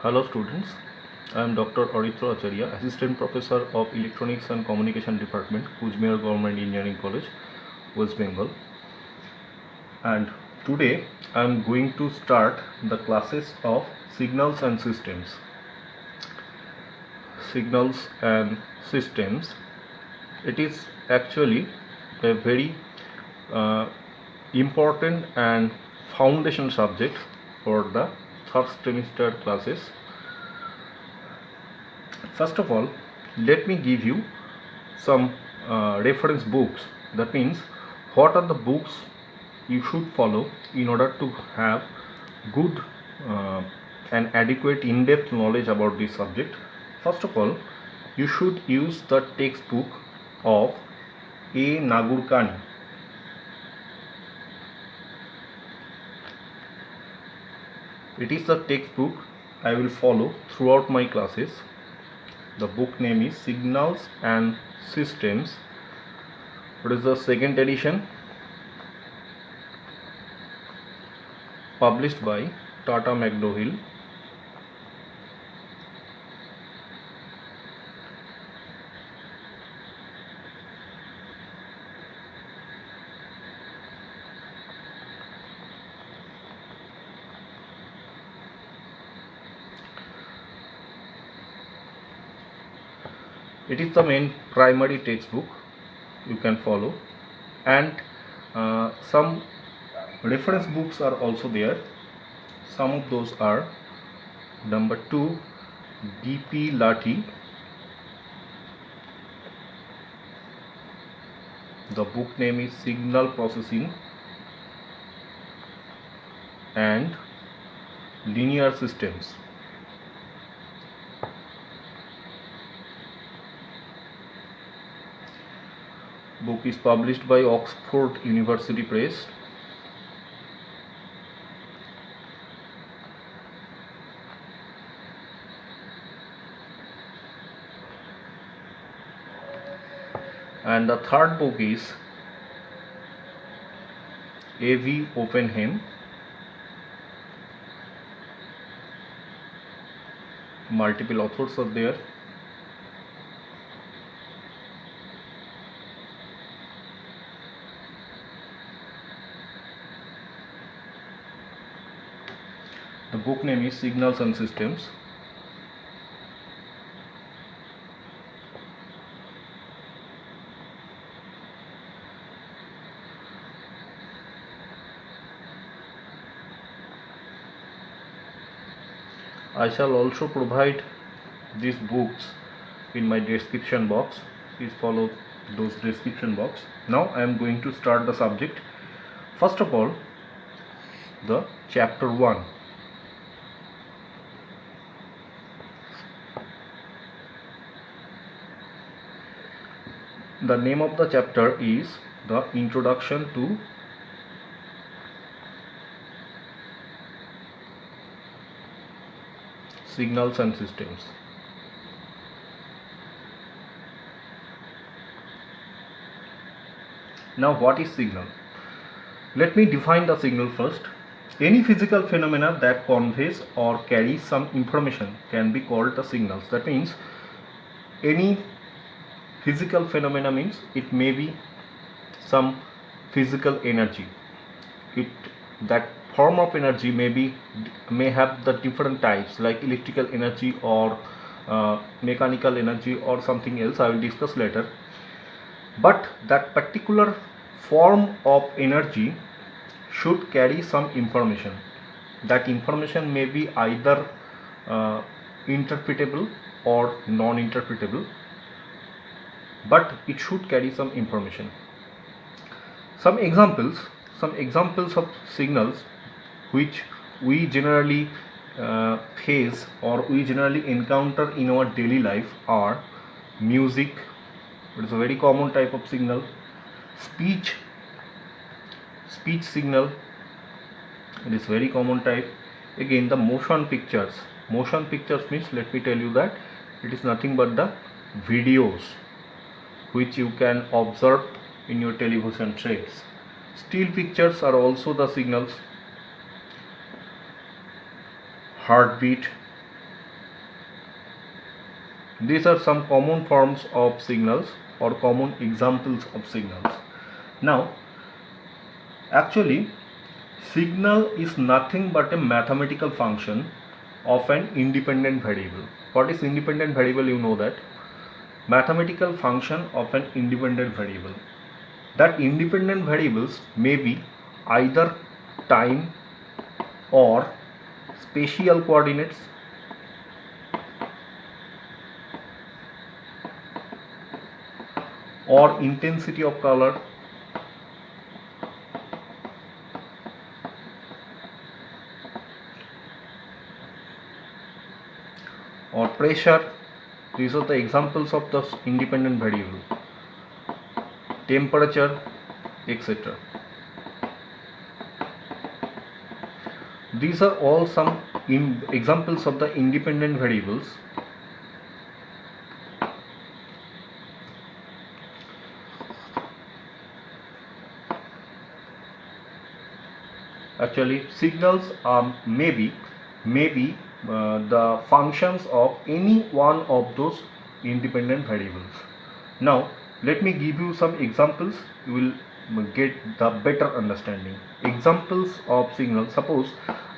Hello students, I am Dr. Aritra Acharya, Assistant Professor of Electronics and Communication Department, Kujmer Government Engineering College, West Bengal. And today I am going to start the classes of Signals and Systems. Signals and Systems. It is actually a very important and foundation subject for the first semester classes. First of all, let me give you some reference books. That means what are the books you should follow in order to have good and adequate in-depth knowledge about this subject. First of all, you should use the textbook of A. Nagurkani. It is the textbook I will follow throughout my classes. The book name is Signals and Systems. It is the second edition, published by Tata McGraw-Hill. It is the main primary textbook you can follow, and some reference books are also there. Some of those are number 2, D.P. Lathi. The book name is Signal Processing and Linear Systems. Book is published by Oxford University Press. And the third book is A.V. Oppenheim. Multiple authors are there. The book name is Signals and Systems. I shall also provide these books in my description box. Please follow those description box. Now I am going to start the subject. First of all, the chapter 1. The name of the chapter is The Introduction to Signals and Systems. Now, what is signal? Let me define the signal first. Any physical phenomena that conveys or carries some information can be called the signals. That means any physical phenomena means it may be some physical energy. That form of energy may have the different types, like electrical energy or mechanical energy or something else. I will discuss later. But that particular form of energy should carry some information. That information may be either interpretable or non-interpretable, but it should carry some information. Some examples of signals which we generally face or we generally encounter in our daily life are music. It is a very common type of signal. Speech signal, it is very common type. Again, the motion pictures means, let me tell you that it is nothing but the videos which you can observe in your television sets. Still pictures are also the signals. Heartbeat, These are some common forms of signals or common examples of signals. Now, actually, signal is nothing but a mathematical function of an independent variable. What is independent variable? You know that. Mathematical function of an independent variable. That independent variables may be either time or spatial coordinates or intensity of color or pressure. These are the examples of the independent variable. Temperature, etc. These are all some examples of the independent variables. Actually, signals are maybe the functions of any one of those independent variables. Now, let me give you some examples. You will get the better understanding. Examples of signals. Suppose,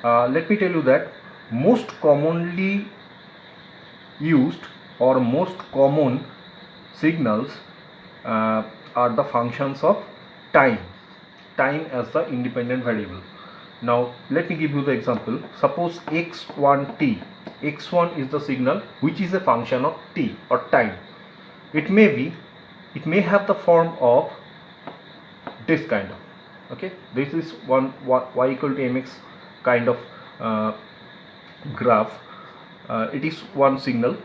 let me tell you that most commonly used or most common signals are the functions of time as the independent variable. Now let me give you the example. Suppose x1t. x1 is the signal which is a function of t or time. It may have the form of this kind of, okay, this is one y equal to mx kind of graph. It is one signal,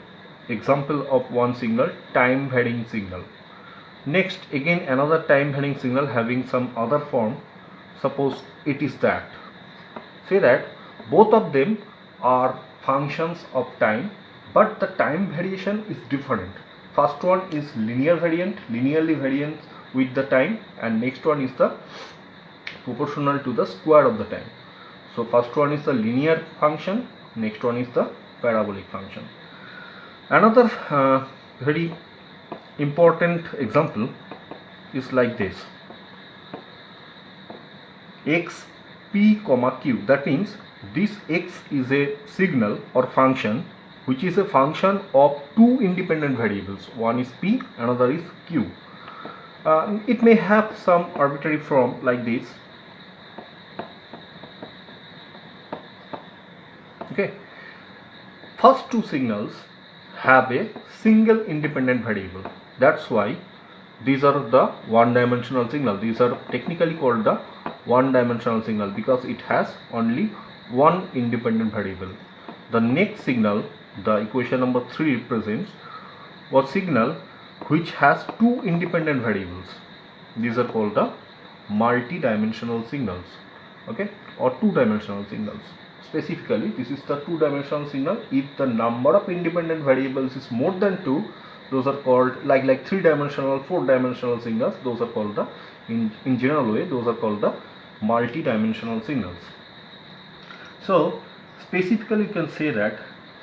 example of one signal, time varying signal. Next, again another time varying signal having some other form. Suppose it is that. Say that both of them are functions of time, but the time variation is different. First one is linearly variant with the time, and next one is the proportional to the square of the time. So first one is the linear function, next one is the parabolic function. Another very important example is like this: x p comma q. That means this x is a signal or function which is a function of two independent variables. One is p, another is q. It may have some arbitrary form like this. Okay, first two signals have a single independent variable. That's why these are the one-dimensional signal. These are technically called the one-dimensional signal because it has only one independent variable. The next signal, the equation number 3 represents a signal which has two independent variables. These are called the multi-dimensional signals, okay, or two-dimensional signals. Specifically, this is the two-dimensional signal. If the number of independent variables is more than 2, those are called like three-dimensional, four-dimensional signals. Those are called the in general way, those are called the multi-dimensional signals. So specifically, you can say that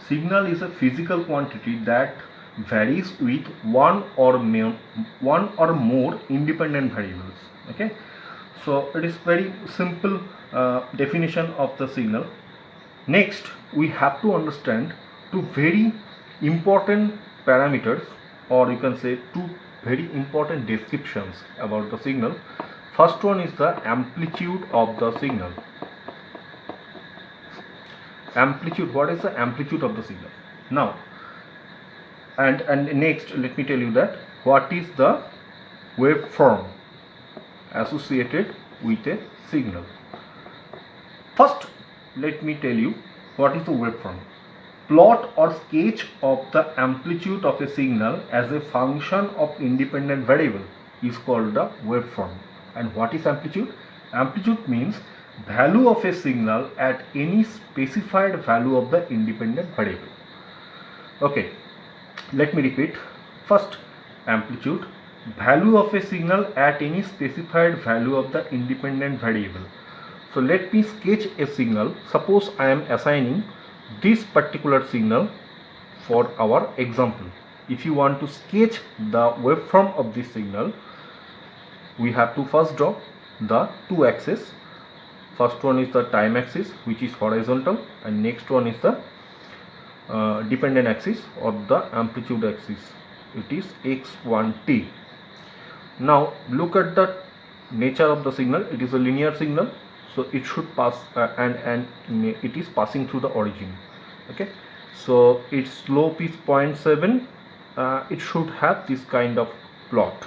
signal is a physical quantity that varies with one or more independent variables. Okay, so it is very simple definition of the signal. Next, we have to understand two very important parameters, or you can say two very important descriptions about the signal. First one is the amplitude of the signal. Amplitude, what is the amplitude of the signal? Now, and next, let me tell you that what is the waveform associated with a signal. First, let me tell you what is the waveform. Plot or sketch of the amplitude of a signal as a function of independent variable is called the waveform. And what is amplitude? Amplitude means value of a signal at any specified value of the independent variable. Okay, let me repeat. First, amplitude, value of a signal at any specified value of the independent variable. So let me sketch a signal. Suppose I am assigning this particular signal for our example. if you want to sketch the waveform of this signal, we have to first draw the two axes. First one is the time axis, which is horizontal, and next one is the dependent axis or the amplitude axis. It is x1t. Now look at the nature of the signal. It is a linear signal, so it should pass and it is passing through the origin. Okay, so its slope is 0.7. It should have this kind of plot.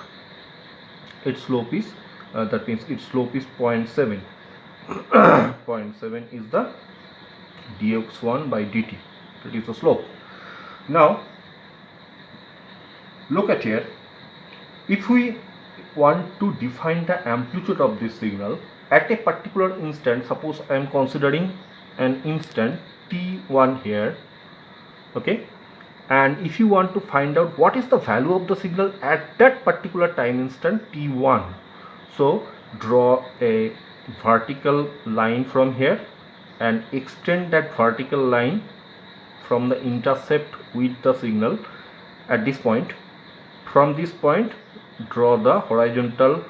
Its slope is that means its slope is 0.7. 0.7 is the dx1 by dt. That is the slope. Now look at here. If we want to define the amplitude of this signal at a particular instant, suppose I am considering an instant t1 here, okay, and if you want to find out what is the value of the signal at that particular time instant t1, so draw a vertical line from here and extend that vertical line from the intercept with the signal at this point. From this point, draw the horizontal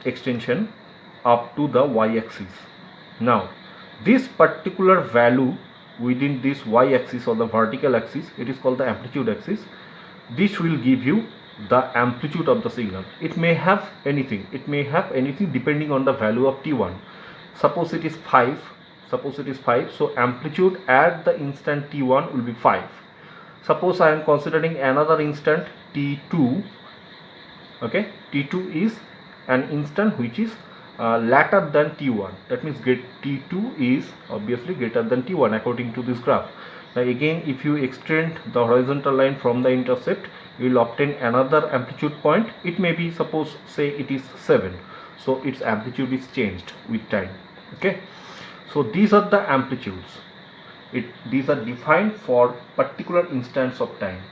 extension up to the y-axis. Now this particular value within this y-axis or the vertical axis, it is called the amplitude axis. This will give you the amplitude of the signal. It may have anything. It may have anything depending on the value of t1. Suppose it is 5. Suppose it is 5. So amplitude at the instant t1 will be 5. Suppose I am considering another instant t2. Okay, t2 is an instant which is later than t1. That means t2 is obviously greater than t1 according to this graph. Now again, if you extend the horizontal line from the intercept, you will obtain another amplitude point. It may be, suppose say it is 7. So its amplitude is changed with time. Okay, so these are the amplitudes. These are defined for particular instance of time.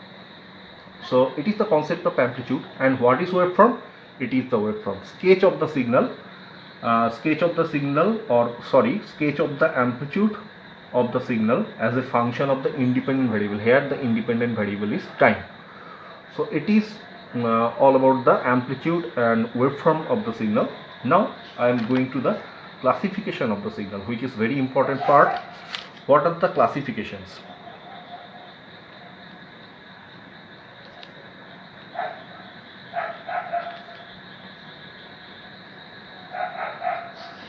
So it is the concept of amplitude. And what is waveform? It is the waveform. Sketch of the signal, sketch of the amplitude of the signal as a function of the independent variable. Here the independent variable is time. So it is all about the amplitude and waveform of the signal. Now I am going to the classification of the signal, which is very important part. What are the classifications?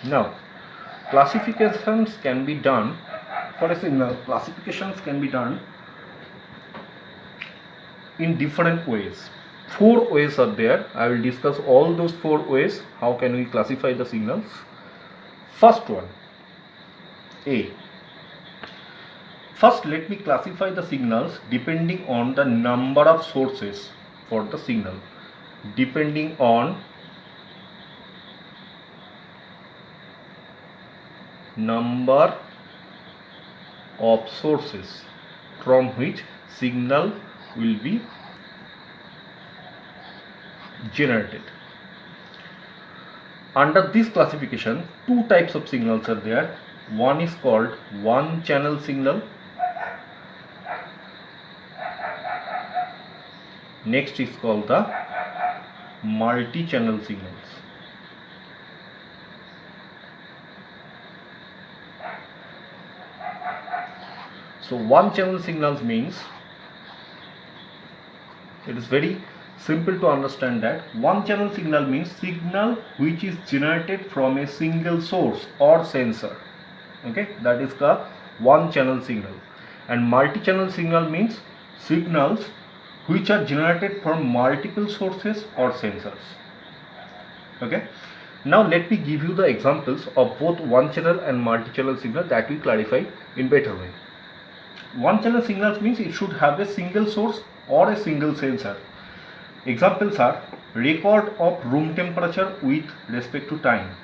Now classifications can be done for a signal. Classifications can be done in different ways. 4 ways are there. I will discuss all those 4 ways. How can we classify the signals? First one, A. First, let me classify the signals depending on the number of sources for the signal. Depending on number of sources from which signal will be generated. Under this classification, 2 types of signals are there. One is called one channel signal. Next is called the multi-channel signals. So one channel signals means, it is very simple to understand that one channel signal means signal which is generated from a single source or sensor. Okay, that is the one channel signal. And multi-channel signal means signals which are generated from multiple sources or sensors. Okay, now let me give you the examples of both one channel and multi-channel signal that we clarify in better way. One channel signals means it should have a single source or a single sensor. Examples are record of room temperature with respect to time.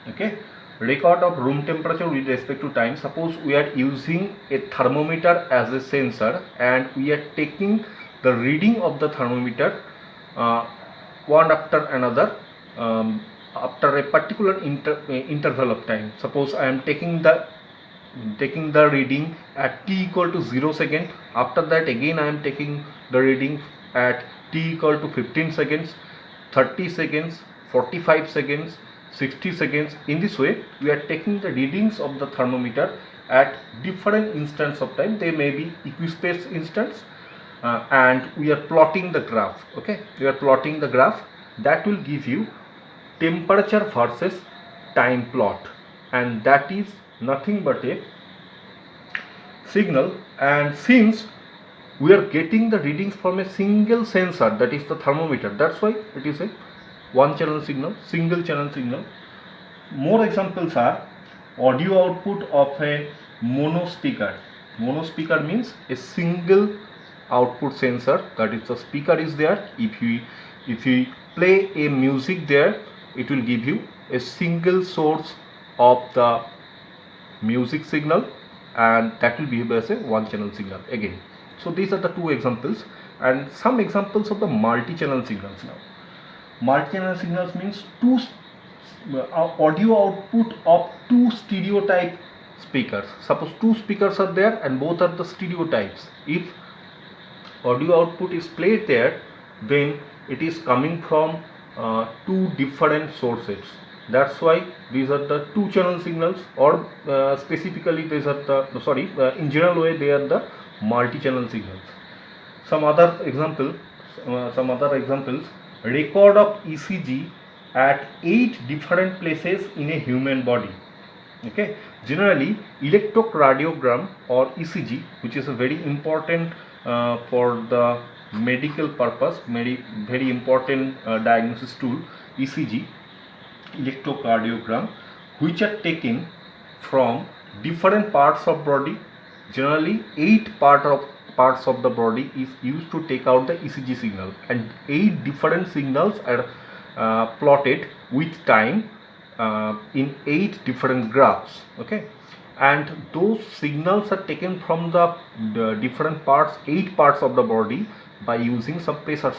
Okay, record of room temperature with respect to time. Suppose we are using a thermometer as a sensor and we are taking the reading of the thermometer one after another after a particular interval of time. Suppose I am taking the taking the reading at t equal to 0 second. After that again I am taking the reading at t equal to 15 seconds, 30 seconds, 45 seconds, 60 seconds. In this way we are taking the readings of the thermometer at different instants of time. They may be equispaced instants, and we are plotting the graph. Okay, we are plotting the graph that will give you temperature versus time plot, and that is nothing but a signal. And since we are getting the readings from a single sensor, that is the thermometer, that's why it is a one channel signal, single channel signal. More examples are audio output of a mono speaker. Mono speaker means a single output sensor, that is the speaker is there. If you play a music there, it will give you a single source of the music signal, and that will be as a one channel signal again. So these are the two examples, and some examples of the multi-channel signals. Now multi-channel signals means two audio output of two stereotype speakers. Suppose two speakers are there and both are the stereotypes. If audio output is played there, then it is coming from two different sources. That's why these are the two channel signals, or specifically these are the in general way they are the multi-channel signals. Some other examples, record of ECG at 8 different places in a human body. Okay, generally electrocardiogram or ECG, which is a very important for the medical purpose, very important diagnosis tool, ECG, electrocardiogram, which are taken from different parts of body. Generally 8 parts of the body is used to take out the ECG signal, and 8 different signals are plotted with time in 8 different graphs. Okay, and those signals are taken from the different parts, 8 parts of the body, by using some pressure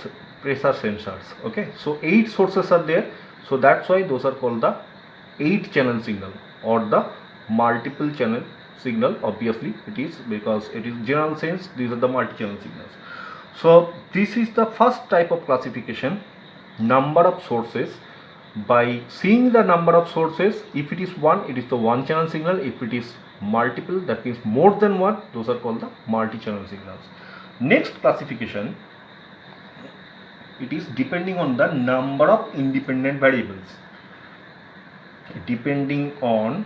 sensors. Okay, so 8 sources are there, so that's why those are called the 8 channel signal or the multiple channel signal. Obviously it is, because it is general sense, these are the multi-channel signals. So this is the first type of classification, number of sources. By seeing the number of sources, if it is one, it is the one channel signal. If it is multiple, that means more than one, those are called the multi-channel signals. Next classification, it is depending on the number of independent variables. Depending on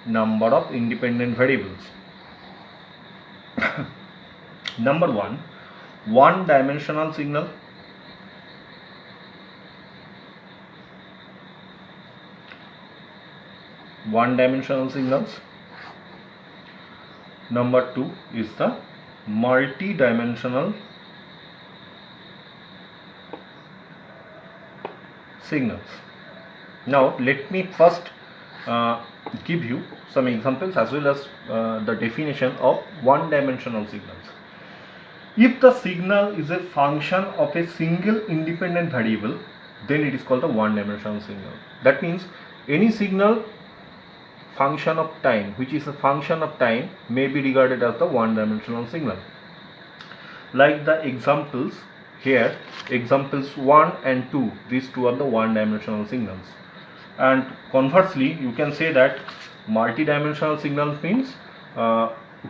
number of independent variables. Number one dimensional signal. One dimensional signals. Number 2 is the multi-dimensional signals. Now let me first give you some examples as well as the definition of one-dimensional signals. If the signal is a function of a single independent variable, then it is called the one-dimensional signal. That means any signal function of time, which is a function of time, may be regarded as the one-dimensional signal. Like the examples here, examples 1 and 2, these two are the one-dimensional signals. And conversely, you can say that multi-dimensional signal means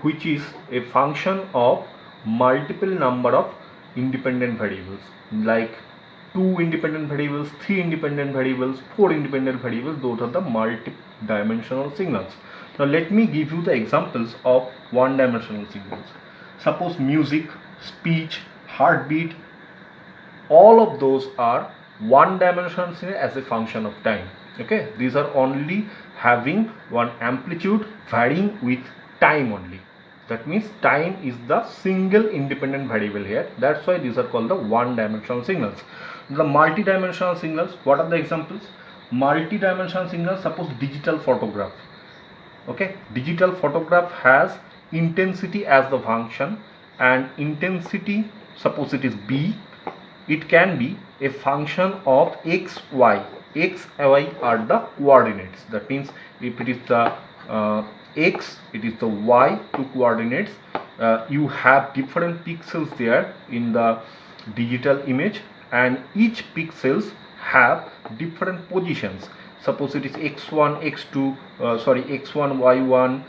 which is a function of multiple number of independent variables, like 2 independent variables, 3 independent variables, 4 independent variables. Those are the multi-dimensional signals. Now let me give you the examples of one-dimensional signals. Suppose music, speech, heartbeat, all of those are one-dimensional signal as a function of time. Okay, these are only having one amplitude varying with time only. That means time is the single independent variable here. That's why these are called the one-dimensional signals. The multi-dimensional signals, what are the examples? Multi-dimensional signals, suppose digital photograph. Okay, digital photograph has intensity as the function, and intensity, suppose it is b, it can be a function of x, y. X, y are the coordinates. That means if it is the x, it is the y to coordinates. You have different pixels there in the digital image, and each pixels have different positions. Suppose it is x1, x2, x1, y1.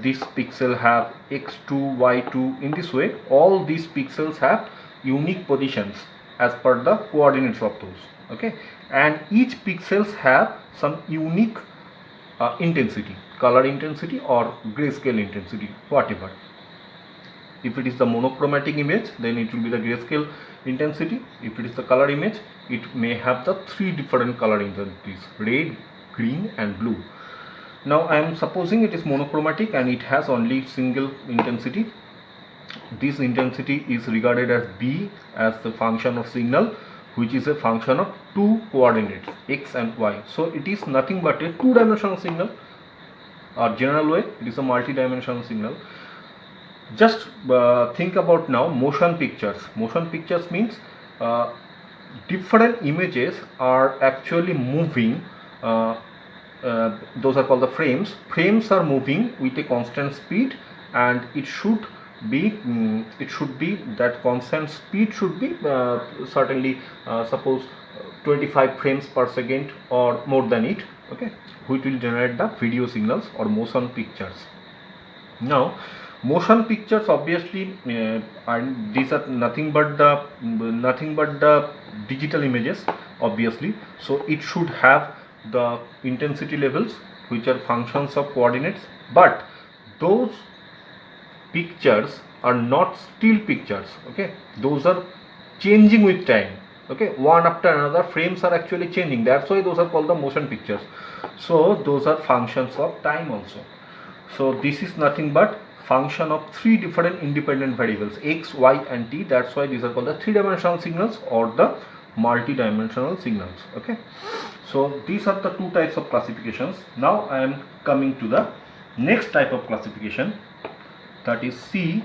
This pixel have x2, y2. In this way, all these pixels have unique positions as per the coordinates of those. Okay, and each pixels have some unique intensity, color intensity or grayscale intensity, whatever. If it is the monochromatic image, then it will be the grayscale intensity. If it is the color image, it may have the three different color intensities: red, green and blue. Now I am supposing it is monochromatic and it has only single intensity. This intensity is regarded as b, as the function of signal, which is a function of two coordinates, x and y. So it is nothing but a two-dimensional signal, or general way it is a multi-dimensional signal. Just think about now motion pictures. Motion pictures means different images are actually moving. Those are called the frames. Frames are moving with a constant speed, and it should be that constant speed should be certainly suppose 25 frames per second or more than it. Okay, which will generate the video signals or motion pictures. Now motion pictures obviously and these are nothing but the digital images obviously. So it should have the intensity levels which are functions of coordinates, but those pictures are not still pictures. Okay, those are changing with time. Okay, one after another frames are actually changing. That's why those are called the motion pictures. So those are functions of time also. So this is nothing but function of three different independent variables, x, y and t. That's why these are called the three-dimensional signals or the multi-dimensional signals. Okay, so these are the two types of classifications. Now I am coming to the next type of classification, that is C,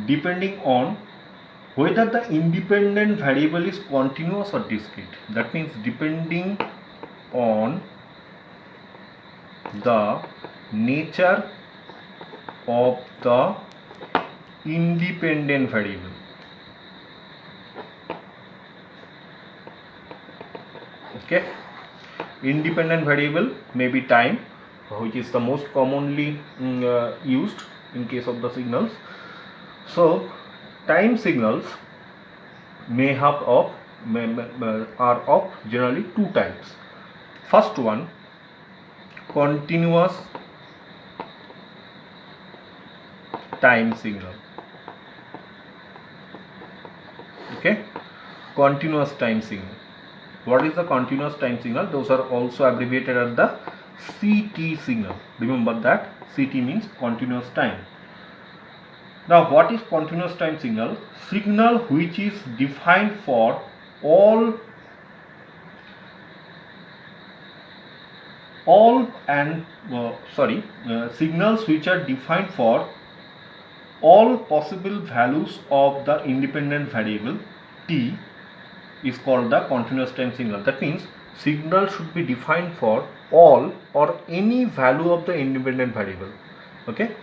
depending on whether the independent variable is continuous or discrete. That means depending on the nature of the independent variable. Okay, independent variable may be time, which is the most commonly used in case of the signals. So time signals may have are of generally two types. First one, continuous time signal. Okay, continuous time signal. What is the continuous time signal? Those are also abbreviated as the CT signal. Remember that CT means continuous time. Now what is continuous time signal? Signal which is defined for all signals which are defined for all possible values of the independent variable t is called the continuous time signal. That means signal should be defined for all or any value of the independent variable. Okay,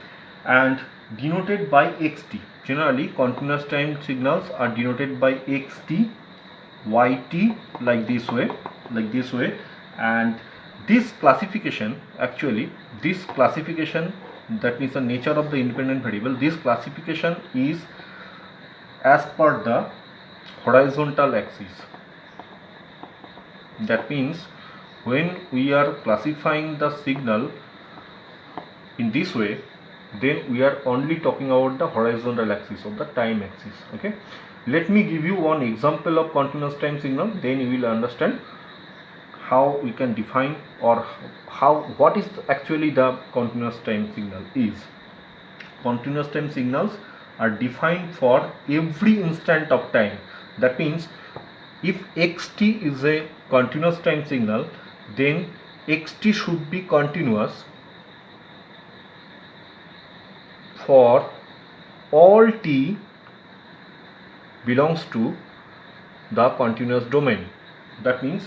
and denoted by xt. Generally continuous time signals are denoted by xt, yt, like this way, and this classification, actually this classification, that means the nature of the independent variable, this classification is as per the horizontal axis. That means when we are classifying the signal in this way, then we are only talking about the horizontal axis of the time axis. Okay, let me give you one example of continuous time signal, then you will understand how we can define or what is actually the continuous time signal is. Continuous time signals are defined for every instant of time. That means if xt is a continuous time signal, then xt should be continuous for all t belongs to the continuous domain. That means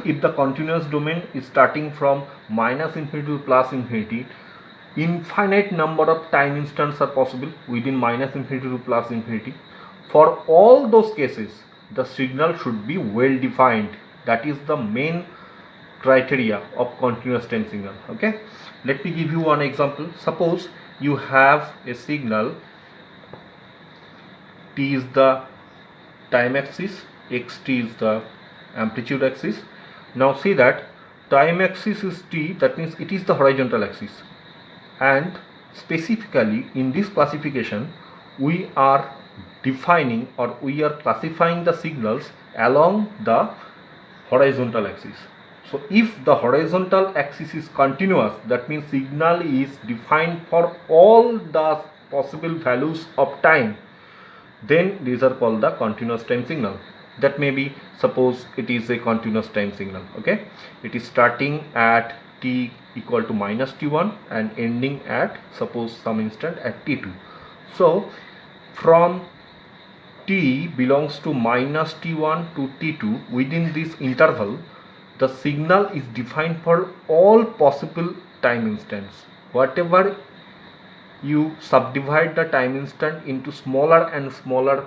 if the continuous domain is starting from minus infinity to plus infinity, infinite number of time instants are possible within minus infinity to plus infinity. For all those cases, the signal should be well defined. That is the main criteria of continuous time signal. Okay, let me give you one example. Suppose you have a signal, t is the time axis, xt is the amplitude axis. Now see that time axis is t, that means it is the horizontal axis, and specifically in this classification we are defining or we are classifying the signals along the horizontal axis. So if the horizontal axis is continuous, that means signal is defined for all the possible values of time, then these are called the continuous time signal. That may be, suppose it is a continuous time signal. Okay, it is starting at t equal to minus t1 and ending at, suppose, some instant at t2. So from t belongs to minus t1 to t2, within this interval the signal is defined for all possible time instants. Whatever you subdivide the time instant into smaller and smaller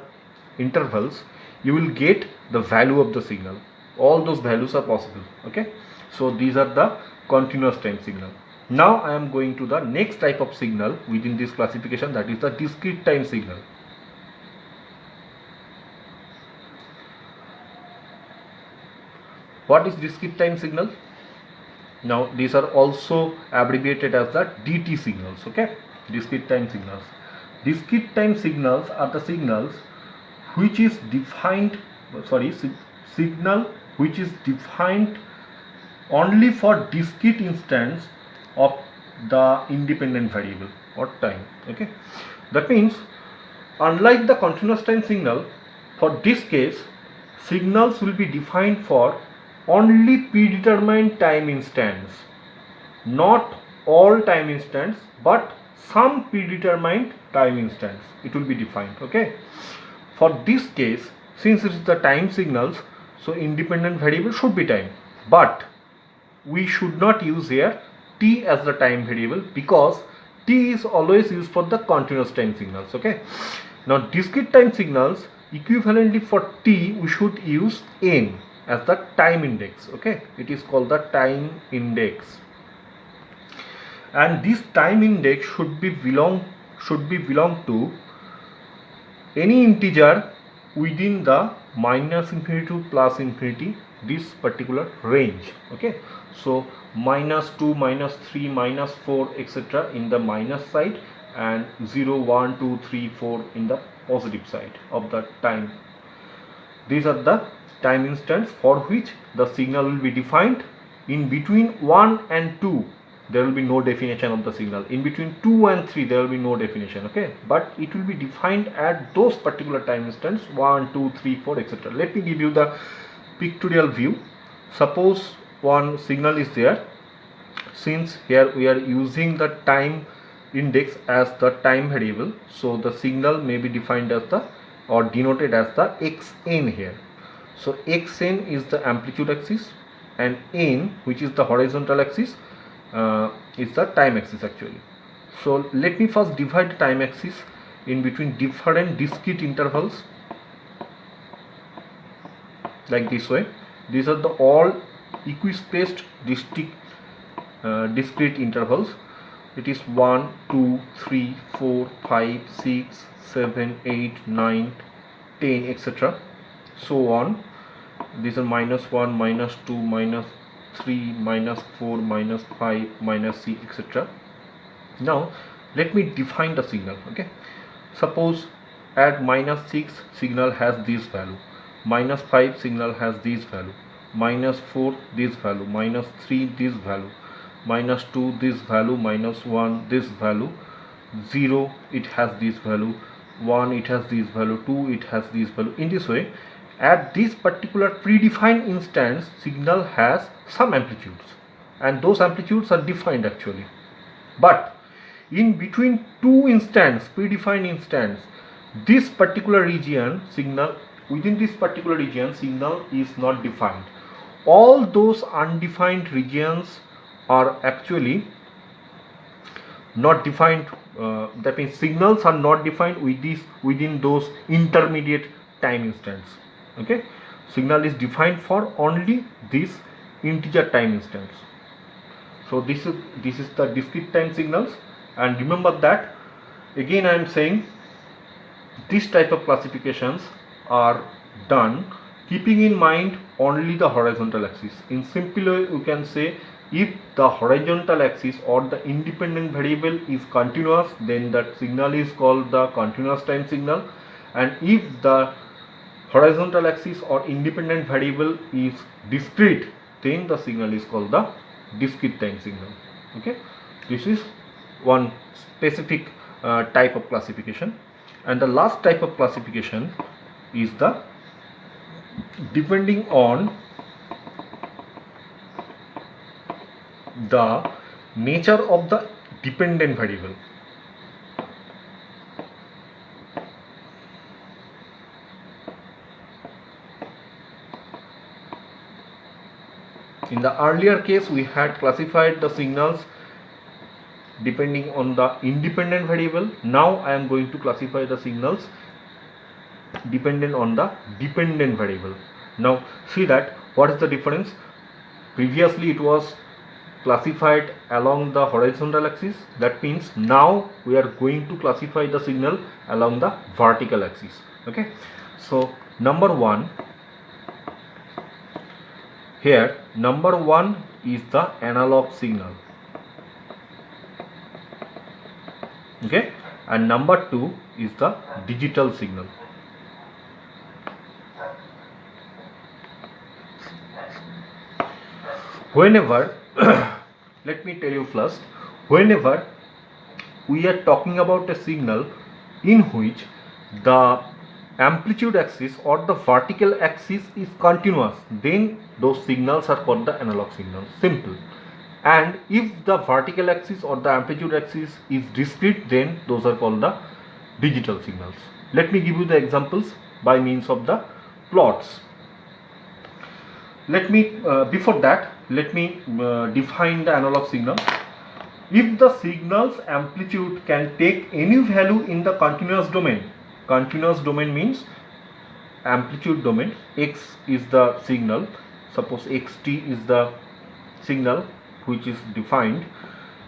intervals, you will get the value of the signal. All those values are possible. Okay, so these are the continuous time signal. Now I am going to the next type of signal within this classification, that is the discrete time signal. What is discrete time signal? Now these are also abbreviated as the DT signals. Okay, discrete time signals. Discrete time signals are the signals which is defined, signal which is defined only for discrete instance of the independent variable or time. Okay, that means unlike the continuous time signal, for this case signals will be defined for only predetermined time instants, not all time instants, but some predetermined time instants it will be defined. Okay, for this case, since it is the time signals, so independent variable should be time, but we should not use here t as the time variable, because t is always used for the continuous time signals. Okay, now discrete time signals, equivalently for t we should use n as the time index. Okay, it is called the time index, and this time index should be belong to any integer within the minus infinity to plus infinity, this particular range. Okay, so minus 2, minus 3, minus 4, etc. in the minus side, and 0, 1, 2, 3, 4 in the positive side of the time. These are the time instants for which the signal will be defined. In between 1 and 2 there will be no definition of the signal. In between 2 and 3 there will be no definition. Okay, but it will be defined at those particular time instants, 1, 2, 3, 4, etc. Let me give you the pictorial view. Suppose one signal is there. Since here we are using the time index as the time variable, so the signal may be defined as the, or denoted as the xn here. So xn is the amplitude axis, and n, which is the horizontal axis, is the time axis actually. So let me first divide the time axis in between different discrete intervals like this way. These are the all equispaced discrete intervals. It is 1, 2, 3, 4, 5, 6, 7, 8, 9, 10, etc. so on. These are minus 1, minus 2, minus 3, minus 4, minus 5, minus 6, etc. Now let me define the signal. Okay, suppose at minus 6 signal has this value, minus 5 signal has this value, minus 4 this value, minus 3 this value, minus 2 this value, minus 1 this value, 0 it has this value, 1 it has this value, 2 it has this value. In this way at this particular predefined instance signal has some amplitudes, and those amplitudes are defined actually, but in between two predefined instance, this particular region signal, within this particular region signal is not defined. All those undefined regions are actually not defined, that means signals are not defined within those intermediate time instance. Okay, signal is defined for only this integer time instance. So this is the discrete time signals. And remember that, again I am saying, this type of classifications are done keeping in mind only the horizontal axis. In simple way you can say, if the horizontal axis or the independent variable is continuous, then that signal is called the continuous time signal, and if the horizontal axis or independent variable is discrete, then the signal is called the discrete time signal. Okay, this is one specific type of classification. And the last type of classification is the depending on the nature of the dependent variable. In the earlier case we had classified the signals depending on the independent variable. Now I am going to classify the signals dependent on the dependent variable. Now see that what is the difference. Previously it was classified along the horizontal axis, that means now we are going to classify the signal along the vertical axis. Okay, so number one, here number one is the analog signal. Okay, and number two is the digital signal. Whenever let me tell you first, whenever we are talking about a signal in which the amplitude axis or the vertical axis is continuous, then those signals are called the analog signals. Simple. And if the vertical axis or the amplitude axis is discrete, then those are called the digital signals. Let me give you the examples by means of the plots. Let me before that let me define the analog signal. If the signal's amplitude can take any value in the continuous domain means amplitude domain, x is the signal, suppose xt is the signal which is defined.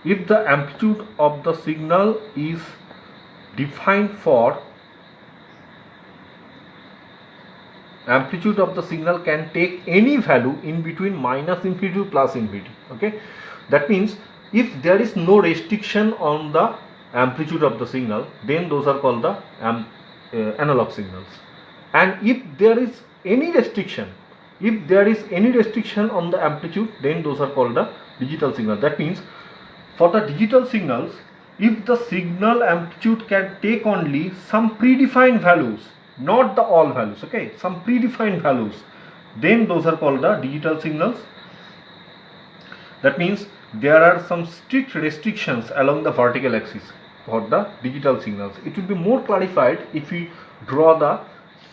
If the amplitude of the signal is defined for, amplitude of the signal can take any value in between minus infinity to plus infinity. Okay, that means if there is no restriction on the amplitude of the signal, then those are called the analog signals. And if there is any restriction, on the amplitude, then those are called the digital signal. That means for the digital signals, if the signal amplitude can take only some predefined values, not the all values, okay, some predefined values, then those are called the digital signals. That means there are some strict restrictions along the vertical axis for the digital signals. It will be more clarified if we draw the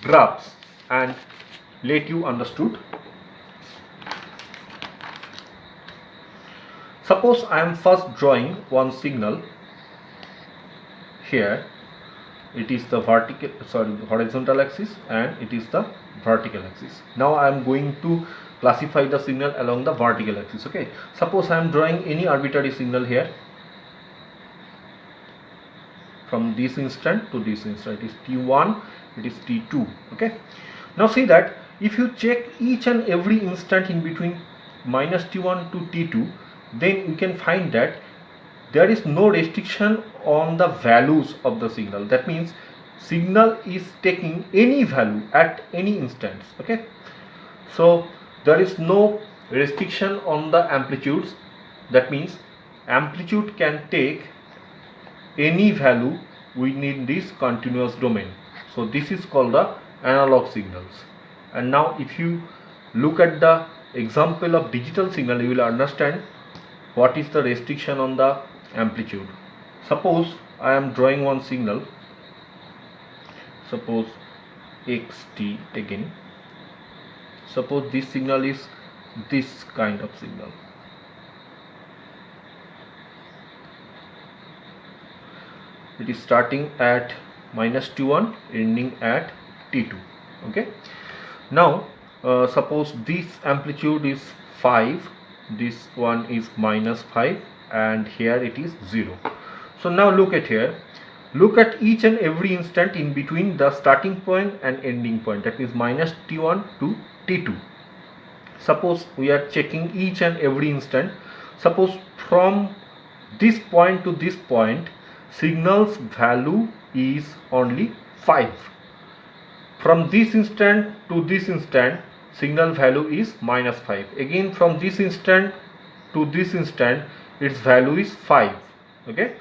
graphs and let you understood. Suppose I am first drawing one signal here. It is the horizontal axis and it is the vertical axis. Now I am going to classify the signal along the vertical axis. Okay, suppose I am drawing any arbitrary signal here from this instant to this instant. It is t1, it is t2. Okay, now see that if you check each and every instant in between minus t1 to t2, then you can find that there is no restriction on the values of the signal. That means signal is taking any value at any instance. Okay, so there is no restriction on the amplitudes. That means amplitude can take any value within this continuous domain. So this is called the analog signals. And now if you look at the example of digital signal, you will understand what is the restriction on the amplitude. Suppose I am drawing one signal, suppose xt again. Suppose this signal is this kind of signal. It is starting at minus T1, ending at T2. Okay. Now suppose this amplitude is 5, this one is minus 5, and here it is 0. So now look at here. Look at each and every instant in between the starting point and ending point, that means minus T1 to T2. Suppose we are checking each and every instant. Suppose from this point to this point, signal's value is only 5. From this instant to this instant, signal value is minus 5. Again from this instant to this instant, its value is 5. Okay.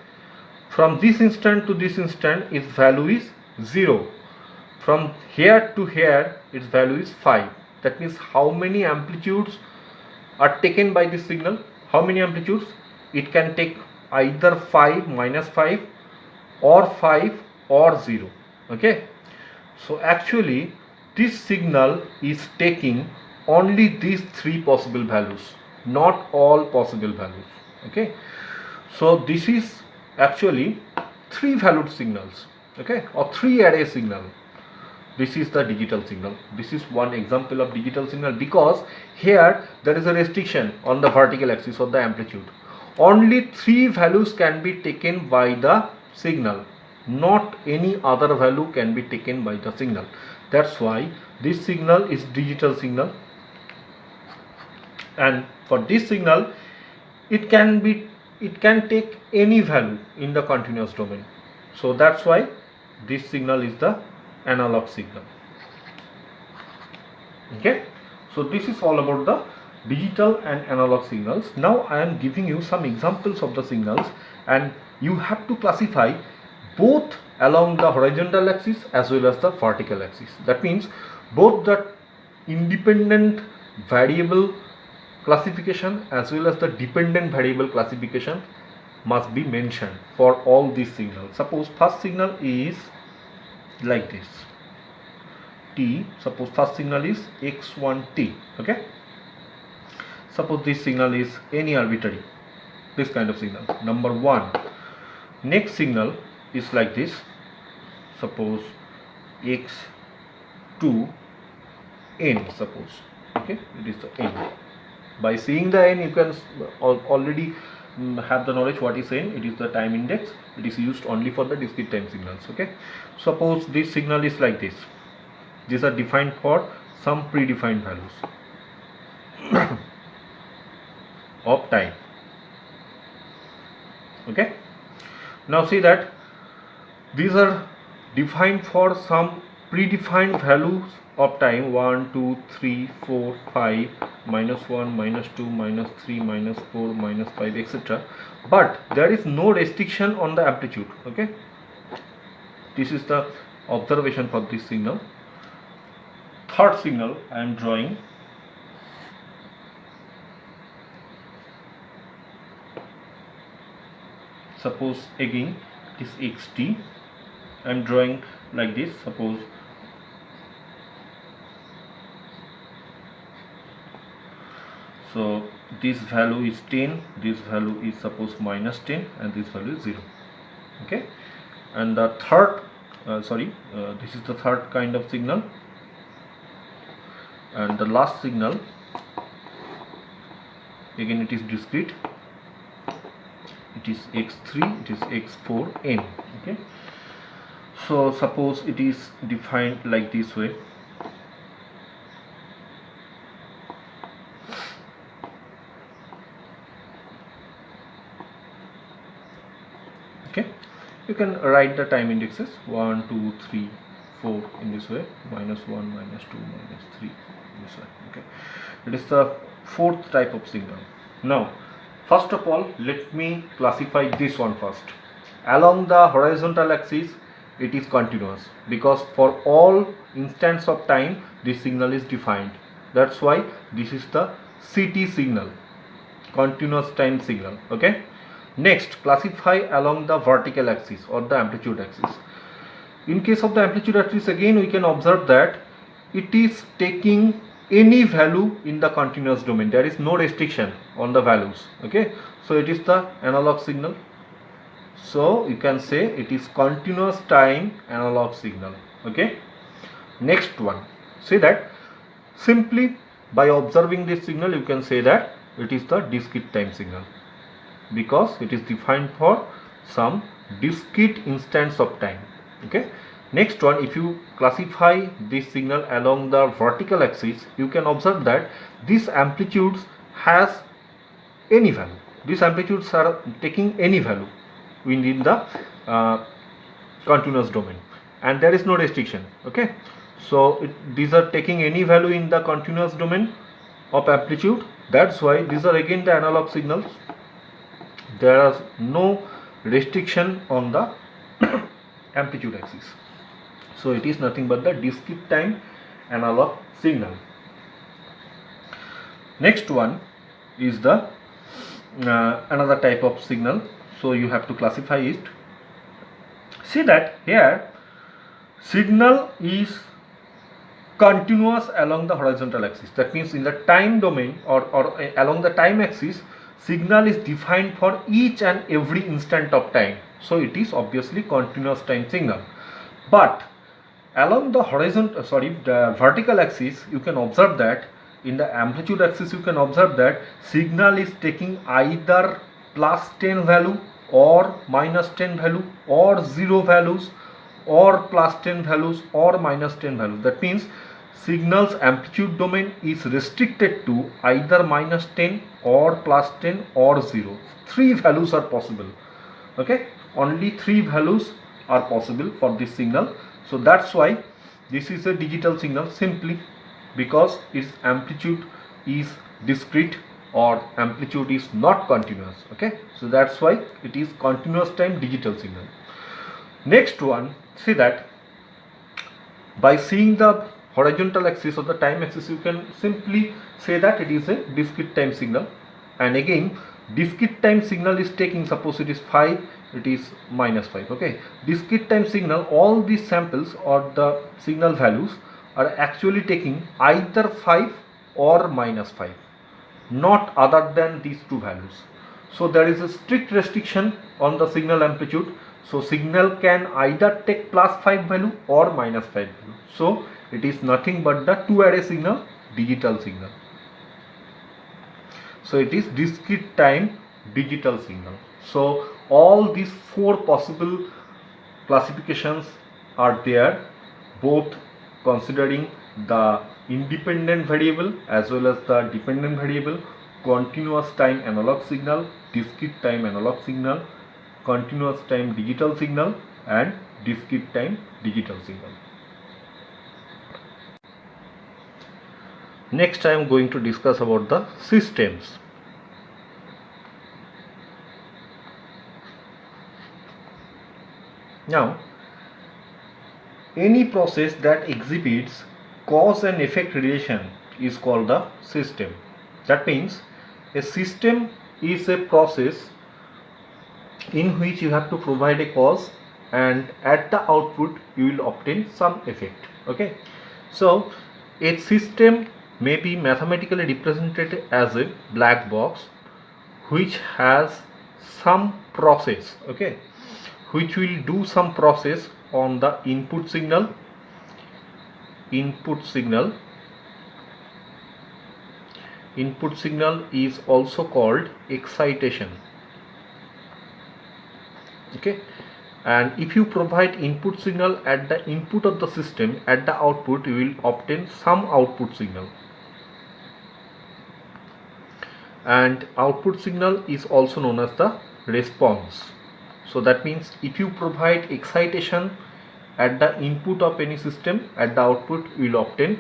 From this instant to this instant, its value is 0. From here to here, its value is 5. That means how many amplitudes are taken by this signal? How many amplitudes? It can take either 5, minus 5, or 5 or 0. Okay. So actually this signal is taking only these 3 possible values, not all possible values. Okay. So this is actually 3 valued signals, okay, or 3 array signal. This is the digital signal. This is one example of digital signal, because here there is a restriction on the vertical axis of the amplitude. Only 3 values can be taken by the signal, not any other value can be taken by the signal. That's why this signal is digital signal, and for this signal it can take any value in the continuous domain. So that's why this signal is the analog signal. Okay. So this is all about the digital and analog signals. Now I am giving you some examples of the signals, and you have to classify both along the horizontal axis as well as the vertical axis. That means both the independent variable classification as well as the dependent variable classification must be mentioned for all these signals. Suppose first signal is like this, T. Suppose first signal is x1t. Okay. Suppose this signal is any arbitrary, this kind of signal, number 1. Next signal is like this, suppose x2 n, suppose. Okay, it is the n. By seeing the n, you can already have the knowledge what is n. It is the time index. It is used only for the discrete time signals. Okay. Suppose this signal is like this. These are defined for some predefined values of time. Okay. Now see that these are defined for some predefined values of time, 1, 2, 3, 4, 5, minus 1, minus 2, minus 3, minus 4, minus 5, etc. But there is no restriction on the amplitude. Okay. This is the observation for this signal. Third signal I am drawing. Suppose again this xt. I am drawing like this. Suppose so this value is 10, this value is suppose minus 10, and this value is 0. Okay. And the third this is the third kind of signal, and the last signal again it is discrete. It is x3, it is x4 n. Okay. So suppose it is defined like this way. Okay. You can write the time indexes 1, 2, 3, 4 in this way, minus 1, minus 2, minus 3 in this way. Okay. It is the fourth type of signal. Now first of all, let me classify this one first. Along the horizontal axis, it is continuous, because for all instants of time this signal is defined. That's why this is the CT signal, continuous time signal. Okay, next, classify along the vertical axis or the amplitude axis. In case of the amplitude axis, again we can observe that it is taking any value in the continuous domain. There is no restriction on the values. Okay, so it is the analog signal. So you can say it is continuous time analog signal. Okay, next one, say that simply by observing this signal you can say that it is the discrete time signal, because it is defined for some discrete instants of time. Okay, next one, if you classify this signal along the vertical axis, you can observe that these amplitudes has any value. These amplitudes are taking any value within the continuous domain, and there is no restriction. Okay, so these are taking any value in the continuous domain of amplitude. That's why these are again the analog signals. There is no restriction on the amplitude axis, so it is nothing but the discrete time analog signal. Next one is the another type of signal, so you have to classify it. See that here signal is continuous along the horizontal axis. That means in the time domain or along the time axis, signal is defined for each and every instant of time. So it is obviously continuous time signal. But along the the vertical axis, you can observe that in the amplitude axis you can observe that signal is taking either plus 10 value or minus 10 value or 0 values or plus 10 values or minus 10 values. That means signal's amplitude domain is restricted to either minus 10 or plus 10 or 0. 3 values are possible. Okay, only 3 values are possible for this signal. So that's why this is a digital signal, simply because its amplitude is discrete or amplitude is not continuous. Okay, so that's why it is continuous time digital signal. Next one, see that by seeing the horizontal axis or the time axis, you can simply say that it is a discrete time signal. And again, discrete time signal is taking, suppose it is 5, it is minus 5. Okay, discrete time signal, all these samples or the signal values are actually taking either 5 or minus 5, not other than these two values. So there is a strict restriction on the signal amplitude. So signal can either take plus 5 value or minus 5 value. So it is nothing but the two array signal, digital signal. So it is discrete time digital signal. So all these 4 possible classifications are there, both considering the independent variable as well as the dependent variable, continuous time analog signal, discrete time analog signal, continuous time digital signal, and discrete time digital signal. Next I am going to discuss about the systems. Now, any process that exhibits cause and effect relation is called the system. That means a system is a process in which you have to provide a cause and at the output you will obtain some effect. Okay, so a system may be mathematically represented as a black box which has some process, okay, which will do some process on the input signal. Input signal is also called excitation. Okay, and if you provide input signal at the input of the system, at the output you will obtain some output signal. And output signal is also known as the response. So that means if you provide excitation at the input of any system, at the output you will obtain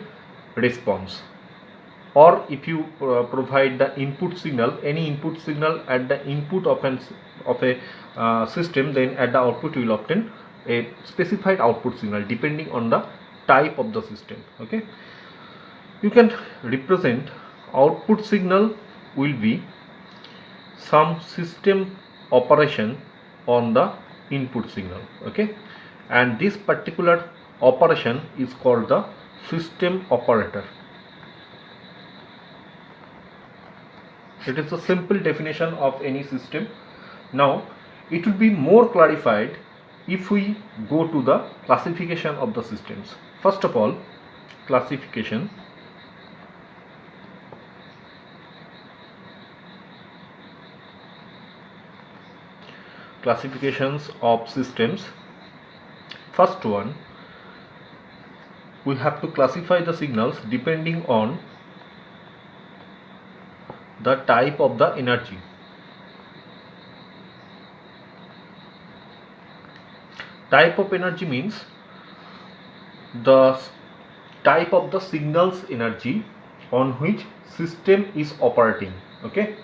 response. Or if you provide the input signal, any input signal at the input of a system, then at the output you will obtain a specified output signal depending on the type of the system. Okay, you can represent output signal will be some system operation on the input signal. Okay, and this particular operation is called the system operator. It is a simple definition of any system. Now it will be more clarified if we go to the classification of the systems. First of all, classification. Classifications of systems. First one, we have to classify the signals depending on the type of the energy. Type of energy means the type of the signal's energy on which system is operating. Okay,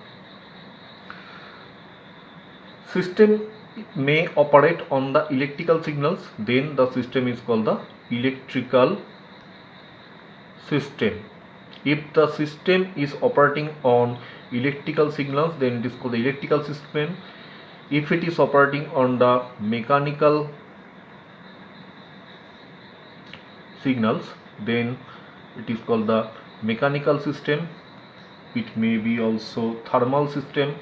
system may operate on the electrical signals, then the system is called the electrical system. If the system is operating on electrical signals, then it is called the electrical system. If it is operating on the mechanical signals, then it is called the mechanical system. It may be also thermal system,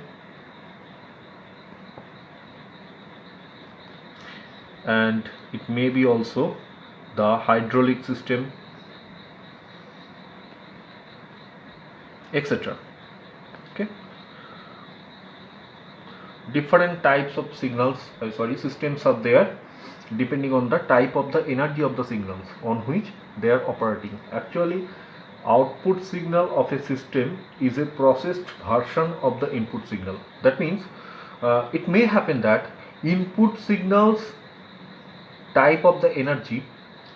and it may be also the hydraulic system, etc. Okay, different types of signals systems are there depending on the type of the energy of the signals on which they are operating. Actually, output signal of a system is a processed version of the input signal. That means it may happen that input signals type of the energy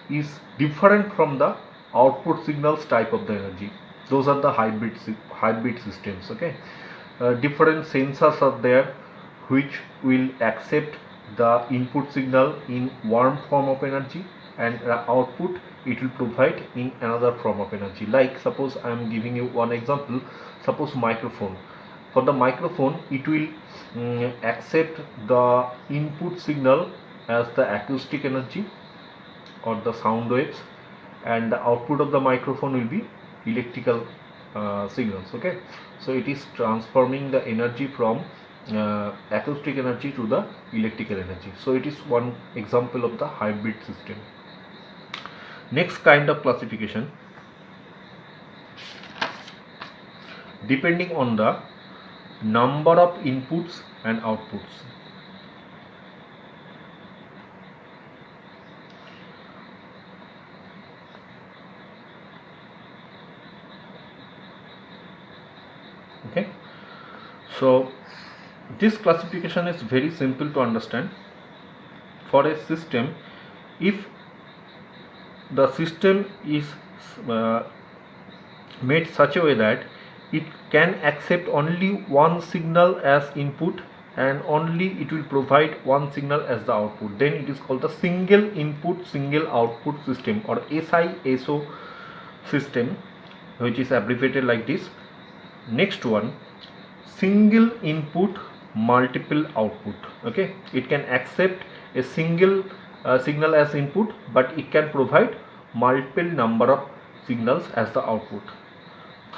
is different from the output signals type of the energy. Those are the hybrid systems. Okay, different sensors are there which will accept the input signal in one form of energy, and output it will provide in another form of energy. Like suppose I am giving you one example. Suppose microphone. For the microphone, it will accept the input signal as the acoustic energy or the sound waves, and the output of the microphone will be electrical signals. Okay, so it is transforming the energy from acoustic energy to the electrical energy. So it is one example of the hybrid system. Next kind of classification, depending on the number of inputs and outputs. Okay, so this classification is very simple to understand. For a system, if the system is made such a way that it can accept only one signal as input and only it will provide one signal as the output, then it is called the single input single output system, or SISO system, which is abbreviated like this. Next one, single input multiple output. Okay, it can accept a single signal as input, but it can provide multiple number of signals as the output.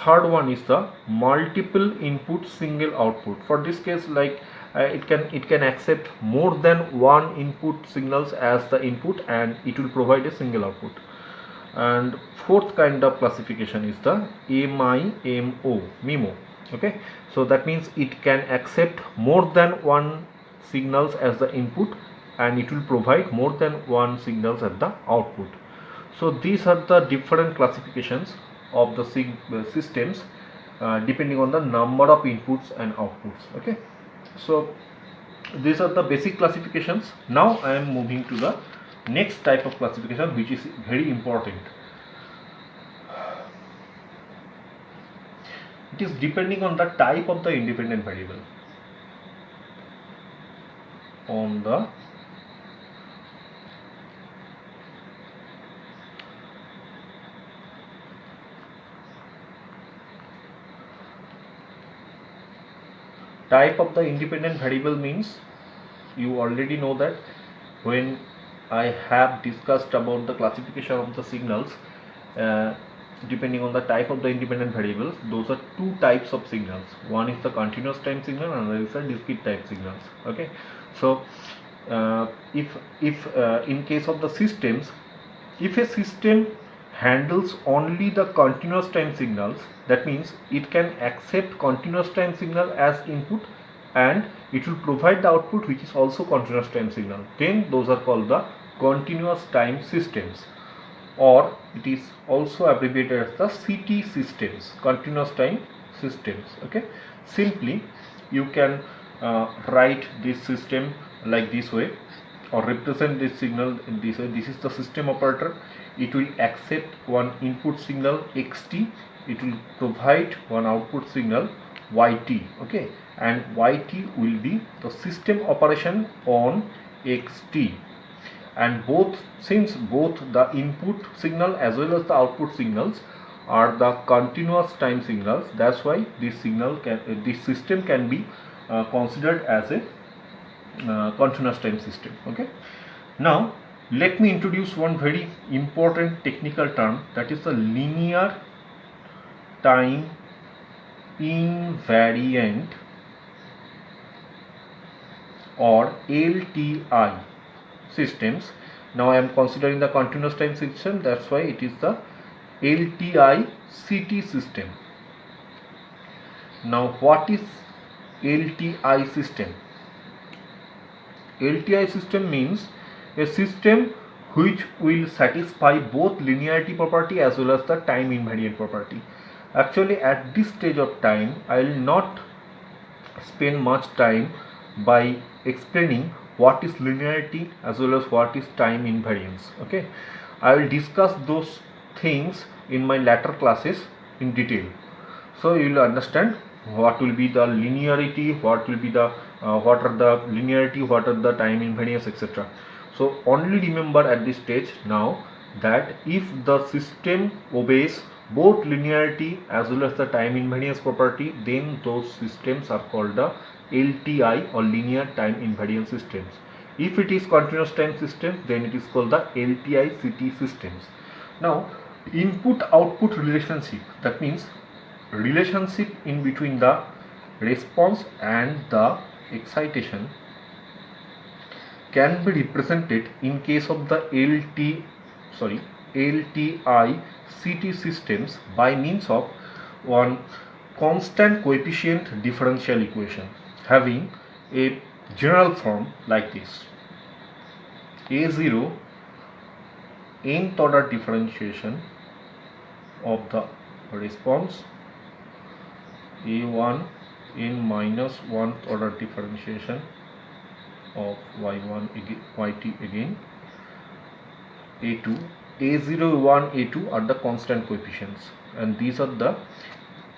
Third one is the multiple input single output. For this case, like it can accept more than one input signals as the input, and it will provide a single output. And fourth kind of classification is the MIMO. Okay, so that means it can accept more than one signals as the input, and it will provide more than one signals at the output. So these are the different classifications of the systems depending on the number of inputs and outputs. Okay, so these are the basic classifications. Now I am moving to the next type of classification, which is very important. It is depending on the type of the independent variable. On the Type of the independent variable means you already know that when I have discussed about the classification of the signals, depending on the type of the independent variables, those are two types of signals. One is the continuous time signal and another is the discrete time signals. Okay, so if in case of the systems, if a system handles only the continuous time signals, that means it can accept continuous time signal as input and it will provide the output which is also continuous time signal, then those are called the continuous time systems, or it is also abbreviated as the CT systems, continuous time systems. Okay, simply you can write this system like this way or represent this signal in this way. This is the system operator. It will accept one input signal xt, it will provide one output signal yt. Okay, and yt will be the system operation on xt, and since both the input signal as well as the output signals are the continuous time signals, that's why this system can be considered as a continuous time system. Okay, now let me introduce one very important technical term, that is the linear time invariant or LTI systems. Now I am considering the continuous time system, that's why it is the LTI CT system. Now what is LTI system? LTI system means a system which will satisfy both linearity property as well as the time invariant property. Actually at this stage of time I will not spend much time by explaining what is linearity as well as what is time invariance. Okay, I will discuss those things in my later classes in detail, so you will understand what will be the linearity, what will be the what are the linearity, what are the time invariance, etc. So only remember at this stage now that if the system obeys both linearity as well as the time invariance property, then those systems are called the LTI or linear time invariant systems. If it is continuous time system, then it is called the LTI CT systems. Now input output relationship, that means relationship in between the response and the excitation, can be represented in case of the LTI CT systems by means of one constant coefficient differential equation having a general form like this: A0 nth order differentiation of the response, A1 n minus 1th order differentiation of y1 yt again, A2, A0, A1, A2 are the constant coefficients, and these are the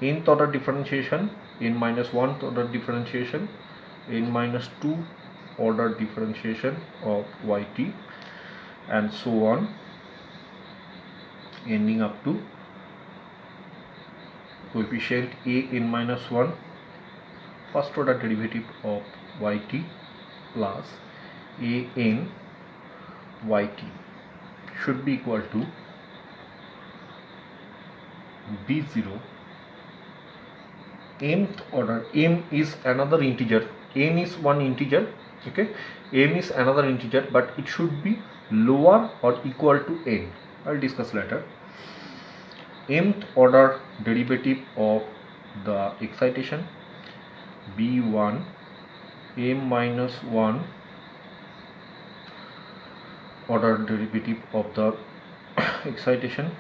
nth order differentiation, n minus 1th order differentiation, n minus 2 order differentiation of yt, and so on, ending up to coefficient a n minus 1 first order derivative of yt plus a n yt should be equal to b0 mth order. M is another integer, n is one integer. Okay, m is another integer, but it should be lower or equal to n. I'll discuss later. Mth order derivative of the excitation, b1 m minus 1 order derivative of the excitation,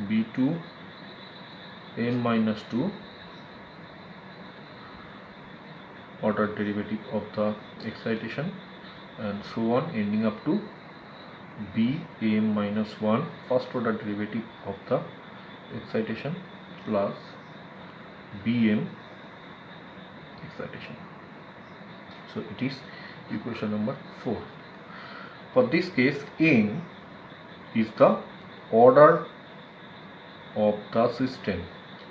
b2 m minus 2 order derivative of the excitation, and so on, ending up to b m minus 1 first order derivative of the excitation plus bm excitation. So it is equation number 4. For this case, n is the order of the system.